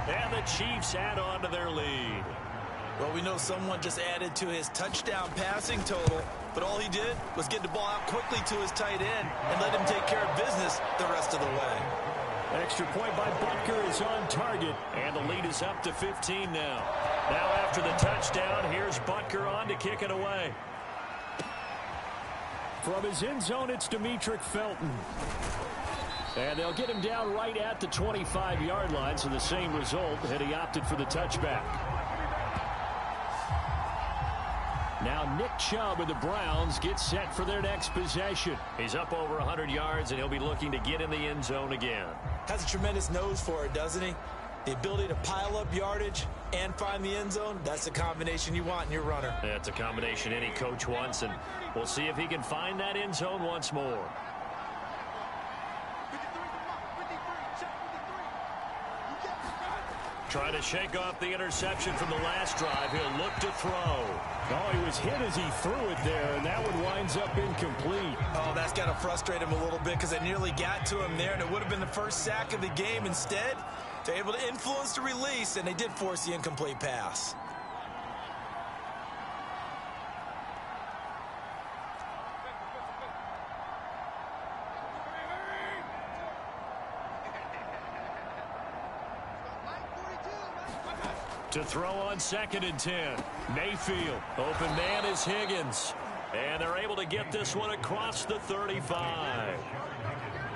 And the Chiefs add on to their lead. Well, we know someone just added to his touchdown passing total, but all he did was get the ball out quickly to his tight end and let him take care of business the rest of the way. Extra point by Butker is on target, and the lead is up to 15 now. Now after the touchdown, here's Butker on to kick it away. From his end zone, it's Demetric Felton. And they'll get him down right at the 25-yard line, so the same result, and he opted for the touchback. Now Nick Chubb of the Browns gets set for their next possession. He's up over 100 yards, and he'll be looking to get in the end zone again. Has a tremendous nose for it, doesn't he? The ability to pile up yardage and find the end zone, that's the combination you want in your runner. That's a combination any coach wants, and we'll see if he can find that end zone once more. Trying to shake off the interception from the last drive. He'll look to throw. Oh, he was hit as he threw it there, and that one winds up incomplete. Oh, that's got to frustrate him a little bit because it nearly got to him there, and it would have been the first sack of the game. Instead, they're able to influence the release, and they did force the incomplete pass. To throw on 2nd and 10. Mayfield. Open man is Higgins. And they're able to get this one across the 35.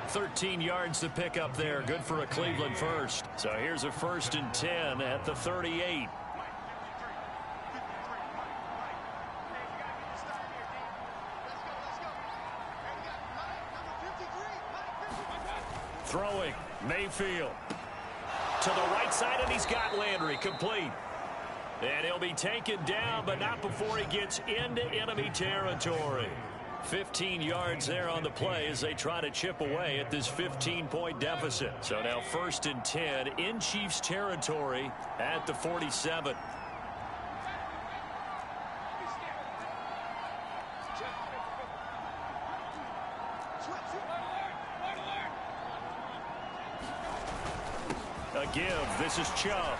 13 yards to pick up there. Good for a Cleveland first. So here's a 1st and 10 at the 38. Throwing. Mayfield. To the right side, and he's got Landry complete. And he'll be taken down, but not before he gets into enemy territory. 15 yards there on the play as they try to chip away at this 15-point deficit. So now 1st and 10 in Chiefs territory at the 47. A give. This is Chubb.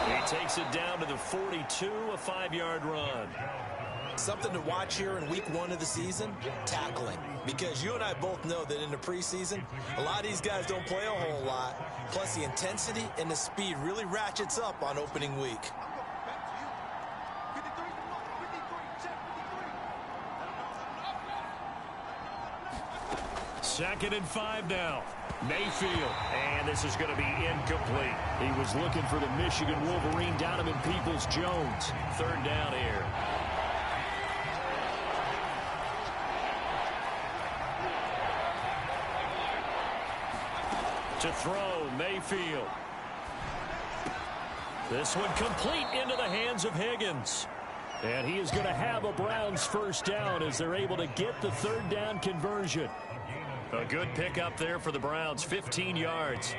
He takes it down to the 42, a 5-yard run. Something to watch here in week 1 of the season, tackling. Because you and I both know that in the preseason, a lot of these guys don't play a whole lot. Plus the intensity and the speed really ratchets up on opening week. Second and 5 now. Mayfield. And this is going to be incomplete. He was looking for the Michigan Wolverine, Donovan Peoples-Jones. 3rd down here. To throw, Mayfield. This one complete into the hands of Higgins. And he is going to have a Browns first down as they're able to get the 3rd down conversion. A good pickup there for the Browns, 15 yards.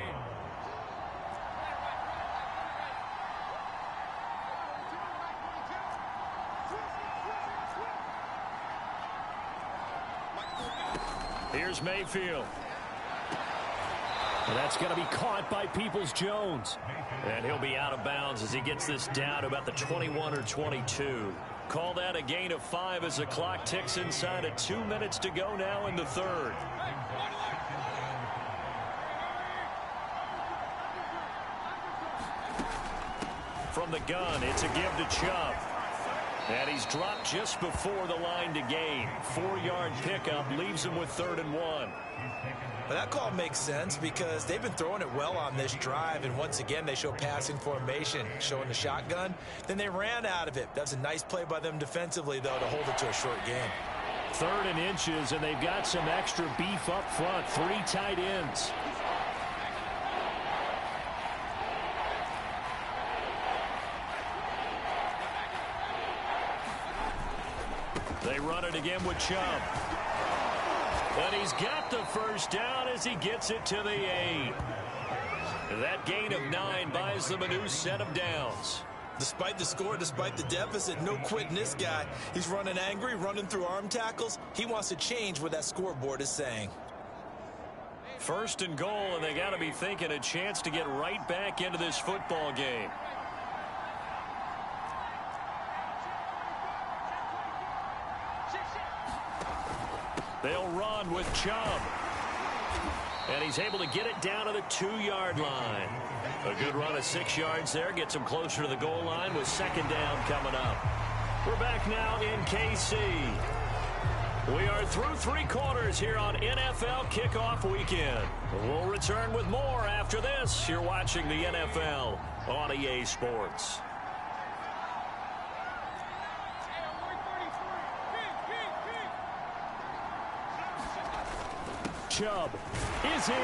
Here's Mayfield. And that's going to be caught by Peoples-Jones. And he'll be out of bounds as he gets this down to about the 21 or 22. Call that a gain of 5 as the clock ticks inside of 2 minutes to go now in the third. From the gun, it's a give to Chubb. And he's dropped just before the line to gain. 4-yard pickup leaves him with 3rd and 1. But that call makes sense because they've been throwing it well on this drive, and once again they show passing formation, showing the shotgun. Then they ran out of it. That's a nice play by them defensively, though, to hold it to a short game. 3rd and inches, and they've got some extra beef up front. 3 tight ends. They run it again with Chubb. And he's got the first down as he gets it to the 8. That gain of 9 buys them a new set of downs. Despite the score, despite the deficit, no quitting this guy. He's running angry, running through arm tackles. He wants to change what that scoreboard is saying. 1st and goal, and they got to be thinking a chance to get right back into this football game. They'll run with Chubb. And he's able to get it down to the 2-yard line. A good run of 6 yards there. Gets him closer to the goal line with 2nd down coming up. We're back now in KC. We are through 3 quarters here on NFL Kickoff Weekend. We'll return with more after this. You're watching the NFL on EA Sports. Chubb is in.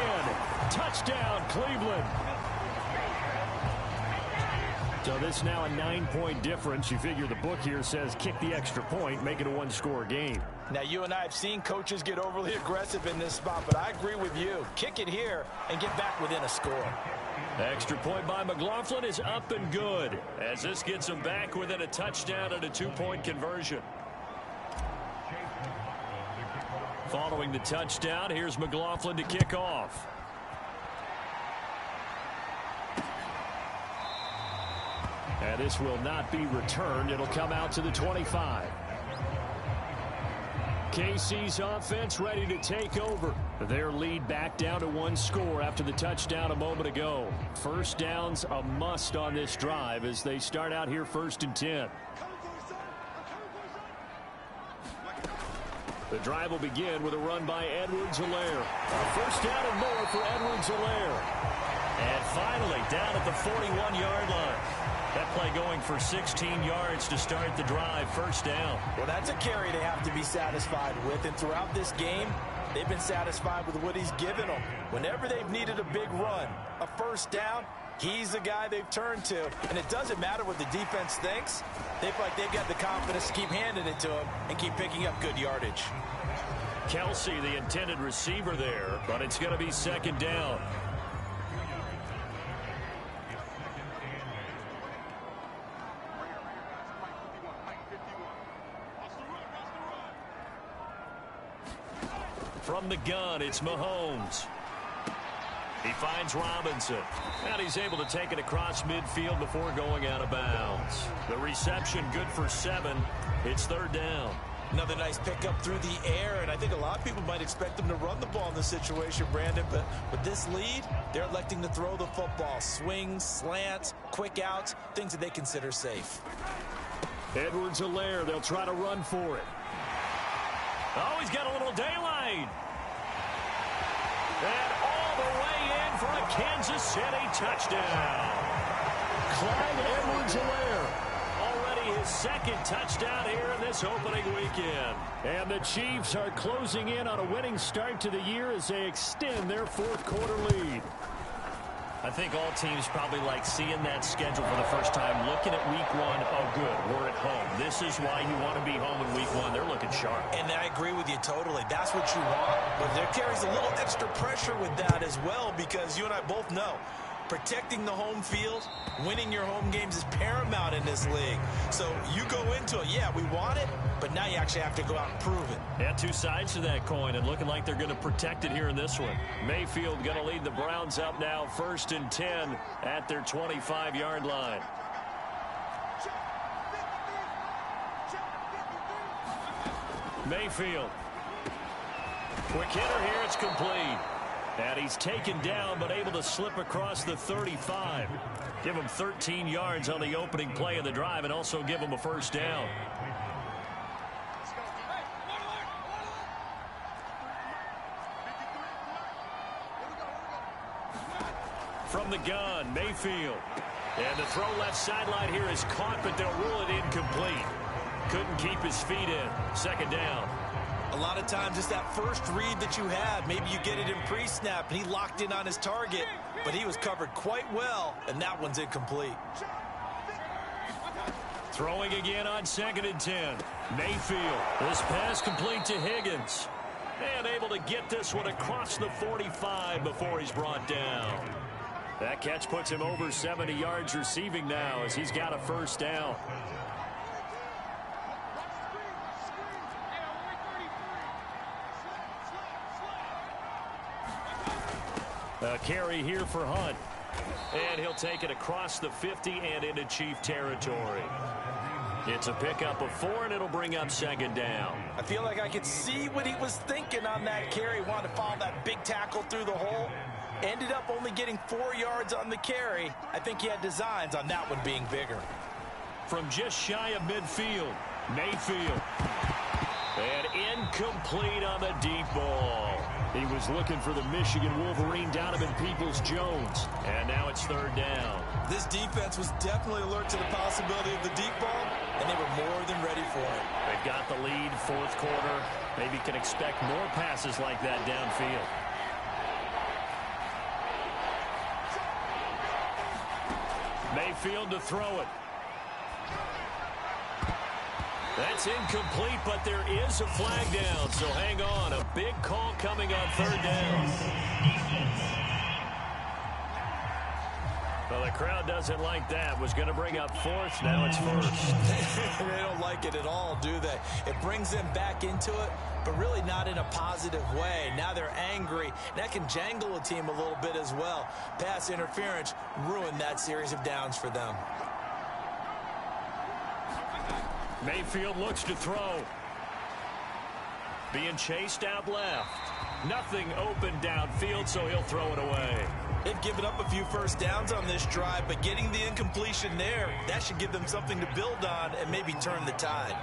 Touchdown, Cleveland. So this now a 9-point difference. You figure the book here says kick the extra point, make it a 1-score game. Now, you and I have seen coaches get overly aggressive in this spot, but I agree with you. Kick it here and get back within a score. Extra point by McLaughlin is up and good as this gets him back within a touchdown and a 2-point conversion. Following the touchdown, here's McLaughlin to kick off. And this will not be returned. It'll come out to the 25. KC's offense ready to take over. Their lead back down to 1 score after the touchdown a moment ago. 1st down's a must on this drive as they start out here 1st and 10. The drive will begin with a run by Edwards-Helaire. 1st down and more for Edwards-Helaire. And finally down at the 41-yard line. That play going for 16 yards to start the drive. 1st down. Well, that's a carry they have to be satisfied with. And throughout this game, they've been satisfied with what he's given them. Whenever they've needed a big run, a 1st down, he's the guy they've turned to. And it doesn't matter what the defense thinks. They feel like they've got the confidence to keep handing it to him and keep picking up good yardage. Kelsey, the intended receiver there, but it's going to be 2nd down. From the gun, it's Mahomes. He finds Robinson, and he's able to take it across midfield before going out of bounds. The reception good for 7. It's 3rd down. Another nice pickup through the air, and I think a lot of people might expect them to run the ball in this situation, Brandon, but with this lead, they're electing to throw the football. Swings, slants, quick outs, things that they consider safe. Edwards-Helaire, they'll try to run for it. Oh, he's got a little daylight. And all the way in for a Kansas City touchdown. Clyde Edwards-Helaire, already his 2nd touchdown here in this opening weekend. And the Chiefs are closing in on a winning start to the year as they extend their 4th quarter lead. I think all teams probably like seeing that schedule for the first time, looking at week one. Oh, good, we're at home. This is why you want to be home in week one. They're looking sharp. And I agree with you totally. That's what you want. But there carries a little extra pressure with that as well, because you and I both know protecting the home field, winning your home games is paramount in this league. So you go into it, yeah, we want it, but now you actually have to go out and prove it. Yeah, two sides to that coin, and looking like they're going to protect it here in this one. Mayfield going to lead the Browns up now, 1st and 10 at their 25-yard line. Mayfield. Quick hitter here, it's complete. And he's taken down, but able to slip across the 35. Give him 13 yards on the opening play of the drive, and also give him a first down. From the gun, Mayfield. And the throw left sideline here is caught, but they'll rule it incomplete. Couldn't keep his feet in. 2nd down. A lot of times it's that first read that you had. Maybe you get it in pre-snap, and he locked in on his target, but he was covered quite well, and that one's incomplete. Throwing again on 2nd and 10. Mayfield. This pass complete to Higgins. And able to get this one across the 45 before he's brought down. That catch puts him over 70 yards receiving now as he's got a first down. A carry here for Hunt. And he'll take it across the 50 and into Chief territory. It's a pickup of 4, and it'll bring up 2nd down. I feel like I could see what he was thinking on that carry. Wanted to follow that big tackle through the hole. Ended up only getting 4 yards on the carry. I think he had designs on that one being bigger. From just shy of midfield, Mayfield. And incomplete on the deep ball. He was looking for the Michigan Wolverine, Donovan Peoples-Jones. And now it's 3rd down. This defense was definitely alert to the possibility of the deep ball, and they were more than ready for it. They've got the lead, 4th quarter. Maybe can expect more passes like that downfield. Mayfield to throw it. That's incomplete, but there is a flag down, so hang on. A big call coming on 3rd down. Well, the crowd doesn't like that. Was going to bring up 4th. Now it's 1st. They don't like it at all, do they? It brings them back into it, but really not in a positive way. Now they're angry. That can jangle a team a little bit as well. Pass interference ruined that series of downs for them. Mayfield looks to throw. Being chased out left. Nothing open downfield, so he'll throw it away. They've given up a few first downs on this drive, but getting the incompletion there, that should give them something to build on and maybe turn the tide.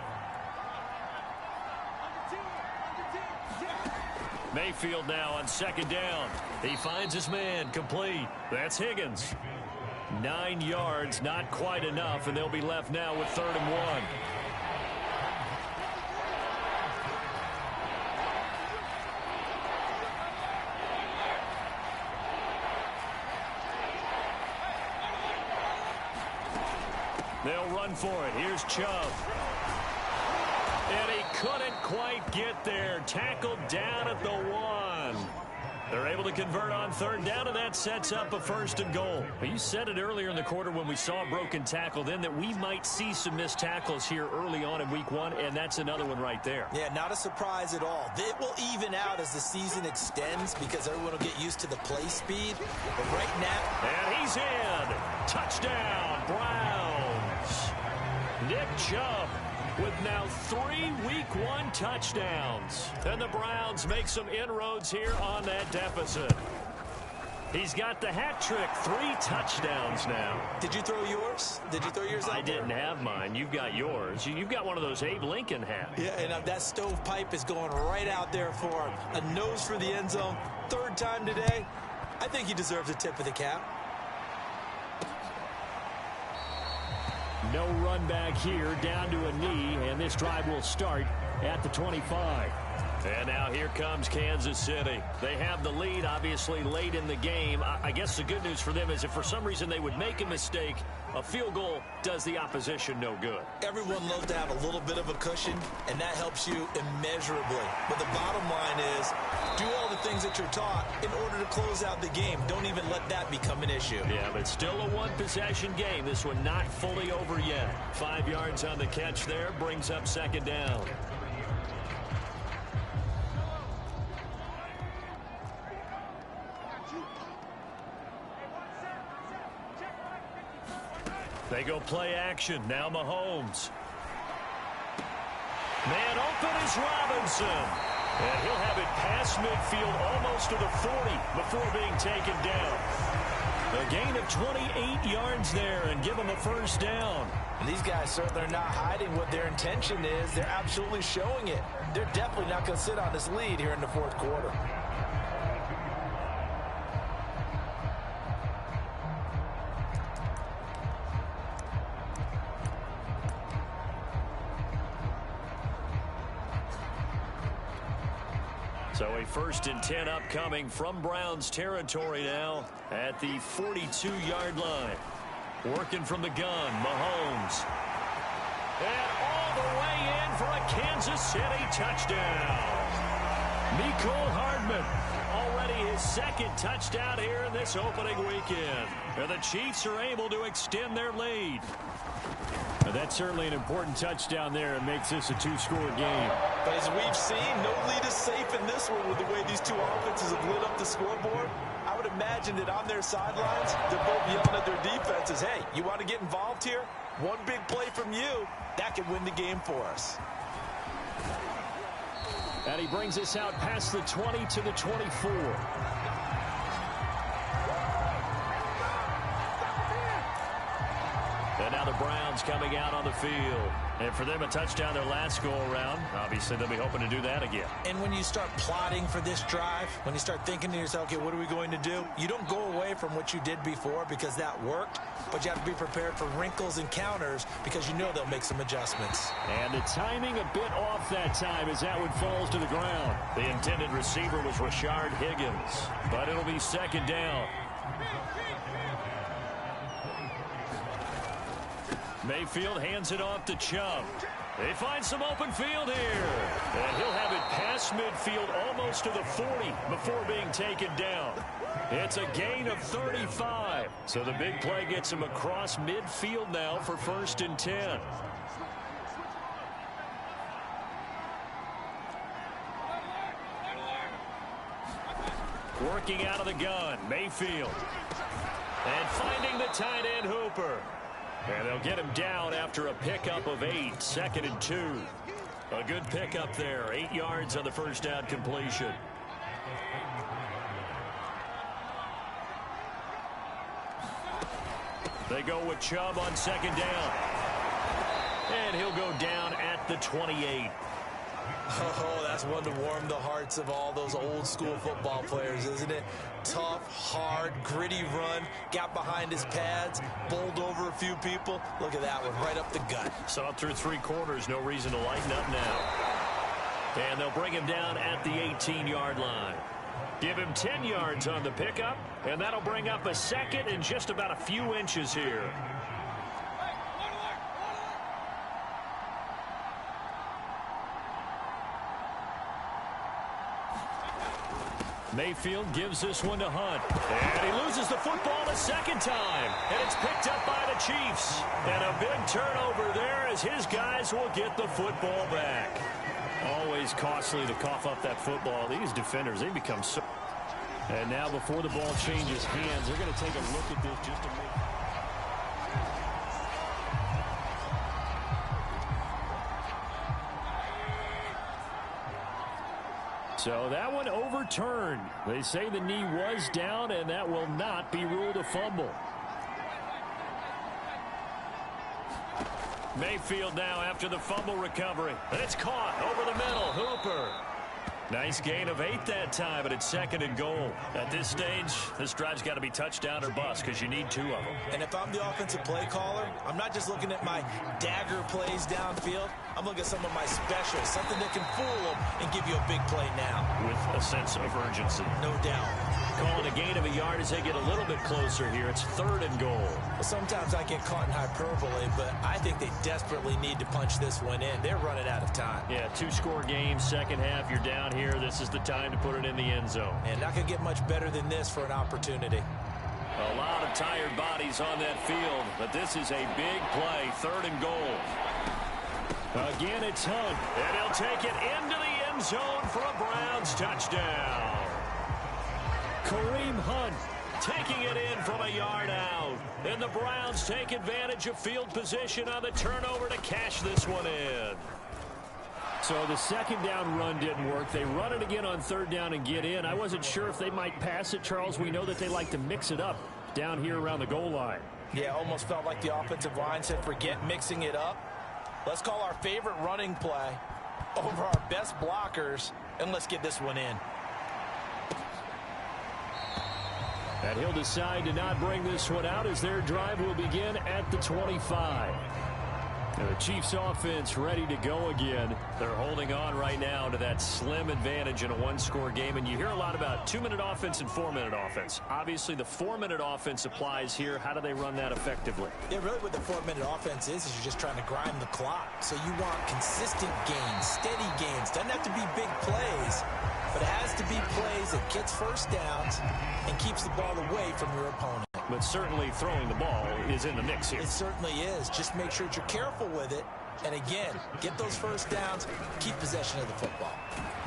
Mayfield now on 2nd down. He finds his man, complete. That's Higgins. 9 yards, not quite enough, and they'll be left now with 3rd and 1. They'll run for it. Here's Chubb. And he couldn't quite get there. Tackled down at the 1. They're able to convert on 3rd down, and that sets up a 1st and goal. You said it earlier in the quarter when we saw a broken tackle then that we might see some missed tackles here early on in week 1, and that's another one right there. Yeah, not a surprise at all. It will even out as the season extends because everyone will get used to the play speed. But right now... And he's in. Touchdown, Browns. Nick Chubb with now 3 week 1 touchdowns. And the Browns make some inroads here on that deficit. He's got the hat trick, 3 touchdowns now. Did you throw yours? Did you throw yours out I didn't have mine. You've got yours. You've got one of those Abe Lincoln hats. Yeah, and that stovepipe is going right out there for him. A nose for the end zone. 3rd time today. I think he deserves a tip of the cap. No run back here, down to a knee, and this drive will start at the 25. And now here comes Kansas City. They have the lead, obviously, late in the game. I guess the good news for them is if for some reason they would make a mistake, a field goal does the opposition no good. Everyone loves to have a little bit of a cushion, and that helps you immeasurably. But the bottom line is, do all the things that you're taught in order to close out the game. Don't even let that become an issue. Yeah, but still a one-possession game. This one not fully over yet. 5 yards on the catch there, brings up second down. They go play action. Now Mahomes. Man open is Robinson. And he'll have it past midfield almost to the 40 before being taken down. A gain of 28 yards there and give them a first down. And these guys certainly are not hiding what their intention is. They're absolutely showing it. They're definitely not going to sit on this lead here in the fourth quarter. So a 1st and 10 upcoming from Browns territory now at the 42-yard line. Working from the gun, Mahomes. And all the way in for a Kansas City touchdown. Mecole Hardman, already his 2nd touchdown here in this opening weekend. And the Chiefs are able to extend their lead. That's certainly an important touchdown there. It makes this a 2-score game. But as we've seen, no lead is safe in this one with the way these two offenses have lit up the scoreboard. I would imagine that on their sidelines, they're both yelling at their defenses, hey, you want to get involved here? One big play from you, that could win the game for us. And he brings us out past the 20 to the 24. And now the Browns coming out on the field. And for them, a touchdown their last go-around. Obviously, they'll be hoping to do that again. And when you start plotting for this drive, when you start thinking to yourself, okay, what are we going to do? You don't go away from what you did before because that worked, but you have to be prepared for wrinkles and counters because you know they'll make some adjustments. And the timing a bit off that time as that one falls to the ground. The intended receiver was Rashard Higgins, but it'll be second down. Mayfield hands it off to Chubb. They find some open field here. And he'll have it past midfield almost to the 40 before being taken down. It's a gain of 35. So the big play gets him across midfield now for 1st and 10. Working out of the gun, Mayfield. And finding the tight end, Hooper. And they'll get him down after a pickup of 8, 2nd and 2. A good pickup there, 8 yards on the first down completion. They go with Chubb on 2nd down. And he'll go down at the 28. Oh, that's one to warm the hearts of all those old school football players, isn't it? Tough, hard, gritty run, got behind his pads, bowled over a few people. Look at that one, right up the gut. Saw it through 3 quarters, no reason to lighten up now. And they'll bring him down at the 18-yard line. Give him 10 yards on the pickup, and that'll bring up a 2nd and just about a few inches here. Mayfield gives this one to Hunt. And he loses the football a 2nd time. And it's picked up by the Chiefs. And a big turnover there as his guys will get the football back. Always costly to cough up that football. These defenders, they become so... And now before the ball changes hands, they're going to take a look at this just to make... So that one overturned. They say the knee was down, and that will not be ruled a fumble. Mayfield now after the fumble recovery. And it's caught over the middle. Hooper. Nice gain of 8 that time, but it's 2nd and goal. At this stage, this drive's got to be touchdown or bust because you need 2 of them. And if I'm the offensive play caller, I'm not just looking at my dagger plays downfield. I'm looking at some of my specials, something that can fool them and give you a big play now. With a sense of urgency. No doubt. Calling a gain of a yard as they get a little bit closer here. It's 3rd and goal. Well, sometimes I get caught in hyperbole, but I think they desperately need to punch this one in. They're running out of time. Yeah, 2-score game, second half. You're down here. This is the time to put it in the end zone. And not going to get much better than this for an opportunity. A lot of tired bodies on that field, but this is a big play. 3rd and goal. Again, it's Hunt, and he'll take it into the end zone for a Browns touchdown. Kareem Hunt taking it in from a yard out. And the Browns take advantage of field position on the turnover to cash this one in. So the second down run didn't work. They run it again on 3rd down and get in. I wasn't sure if they might pass it, Charles. We know that they like to mix it up down here around the goal line. Yeah, almost felt like the offensive line said, forget mixing it up. Let's call our favorite running play over our best blockers, and let's get this one in. And he'll decide to not bring this one out as their drive will begin at the 25. The Chiefs offense ready to go again. They're holding on right now to that slim advantage in a 1-score game. And you hear a lot about 2-minute offense and 4-minute offense. Obviously, the 4-minute offense applies here. How do they run that effectively? Yeah, really what the 4-minute offense is you're just trying to grind the clock. So you want consistent gains, steady gains. Doesn't have to be big plays, but it has to be plays that gets first downs and keeps the ball away from your opponent. But certainly throwing the ball is in the mix here. It certainly is. Just make sure that you're careful with it. And again, get those first downs, keep possession of the football.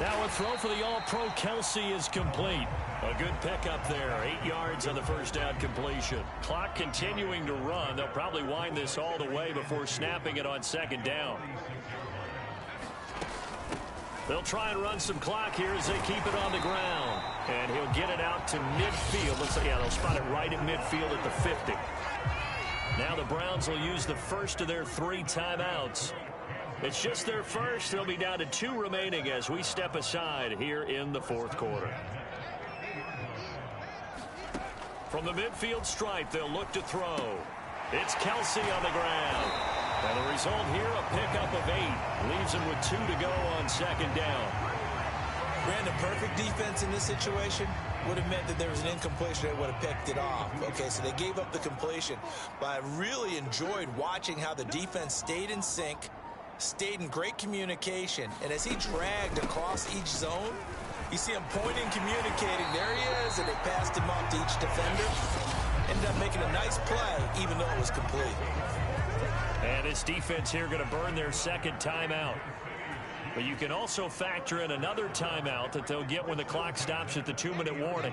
Now a throw for the All-Pro Kelce is complete. A good pickup there. 8 yards on the first down completion. Clock continuing to run. They'll probably wind this all the way before snapping it on 2nd down. They'll try and run some clock here as they keep it on the ground. And he'll get it out to midfield. Looks like, yeah, they'll spot it right at midfield at the 50. Now the Browns will use the first of their 3 timeouts. It's just their first. They'll be down to 2 remaining as we step aside here in the 4th quarter. From the midfield stripe, they'll look to throw. It's Kelce on the ground. And the result here, a pickup of 8. Leaves him with 2 to go on 2nd down. Brandon, perfect defense in this situation would have meant that there was an incompletion. They would have picked it off. Okay, so they gave up the completion. But I really enjoyed watching how the defense stayed in sync, stayed in great communication. And as he dragged across each zone, you see him pointing, communicating. There he is, and they passed him off to each defender. Ended up making a nice play, even though it was complete. And this defense here going to burn their 2nd timeout. But you can also factor in another timeout that they'll get when the clock stops at the 2-minute warning.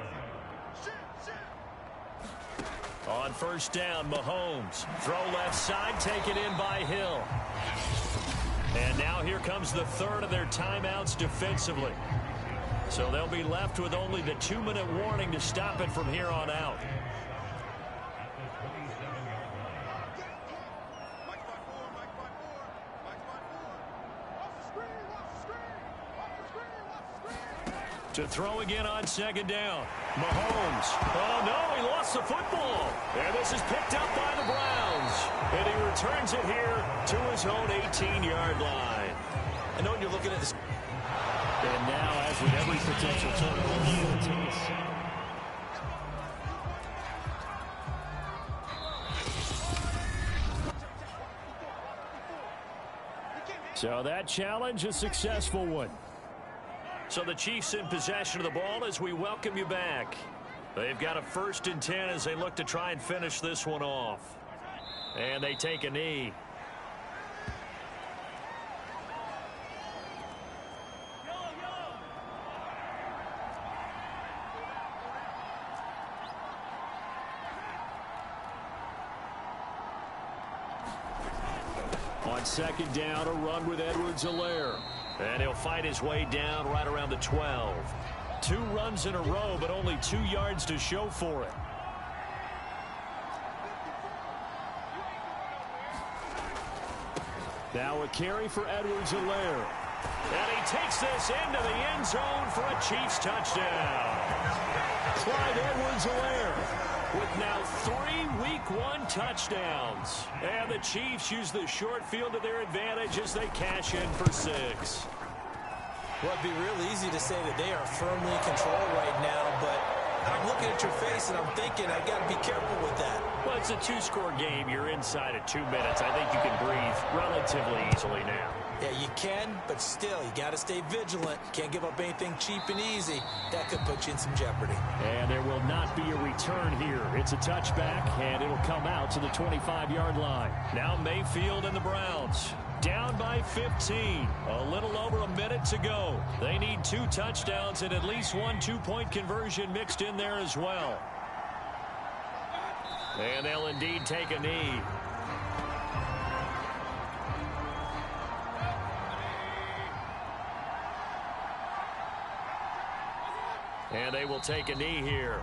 On 1st down, Mahomes. Throw left side, taken in by Hill. And now here comes the 3rd of their timeouts defensively. So they'll be left with only the 2-minute warning to stop it from here on out. To throw again on 2nd down. Mahomes. Oh, no, he lost the football. And this is picked up by the Browns. And he returns it here to his own 18-yard line. I know when you're looking at this. And now, as with every potential turnover, so that challenge, a successful one. So the Chiefs in possession of the ball as we welcome you back. They've got a 1st and 10 as they look to try and finish this one off. And they take a knee. On 2nd down, a run with Edwards-Helaire. And he'll fight his way down right around the 12. 2 runs in a row, but only 2 yards to show for it. Now a carry for Edwards-Helaire. And he takes this into the end zone for a Chiefs touchdown. Clyde Edwards-Helaire with now 3 Week 1 touchdowns. And the Chiefs use the short field to their advantage as they cash in for 6. Well, it'd be real easy to say that they are firmly in control right now, but I'm looking at your face and I'm thinking I got to be careful with that. Well, it's a 2-score game. You're inside of 2 minutes. I think you can breathe relatively easily now. Yeah, you can, but still, you got to stay vigilant. Can't give up anything cheap and easy. That could put you in some jeopardy. And there will not be a return here. It's a touchback, and it'll come out to the 25-yard line. Now Mayfield and the Browns down by 15. A little over a minute to go. They need 2 touchdowns and at least 1 2-point conversion mixed in there as well. And they'll indeed take a knee. And they will take a knee here.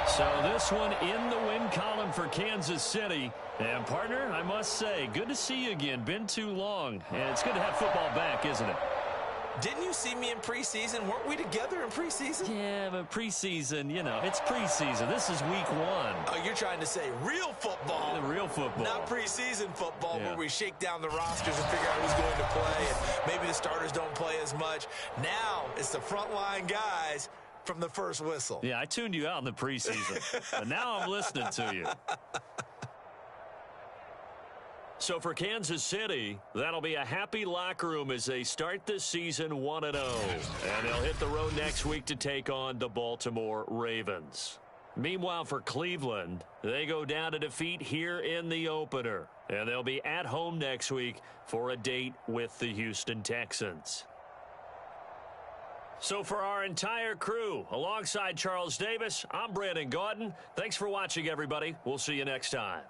So this one in the win column for Kansas City. And, partner, I must say, good to see you again. Been too long. And it's good to have football back, isn't it? Didn't you see me in preseason? Weren't we together in preseason? Yeah, but preseason, you know, it's preseason. This is week 1. Oh, you're trying to say real football. The real football. Not preseason football, Yeah. where we shake down the rosters and figure out who's going to play, and maybe the starters don't play as much. Now it's the frontline guys from the first whistle. Yeah, I tuned you out in the preseason. But now I'm listening to you. So for Kansas City, that'll be a happy locker room as they start this season 1-0. And they'll hit the road next week to take on the Baltimore Ravens. Meanwhile, for Cleveland, they go down to defeat here in the opener. And they'll be at home next week for a date with the Houston Texans. So for our entire crew, alongside Charles Davis, I'm Brandon Gaudin. Thanks for watching, everybody. We'll see you next time.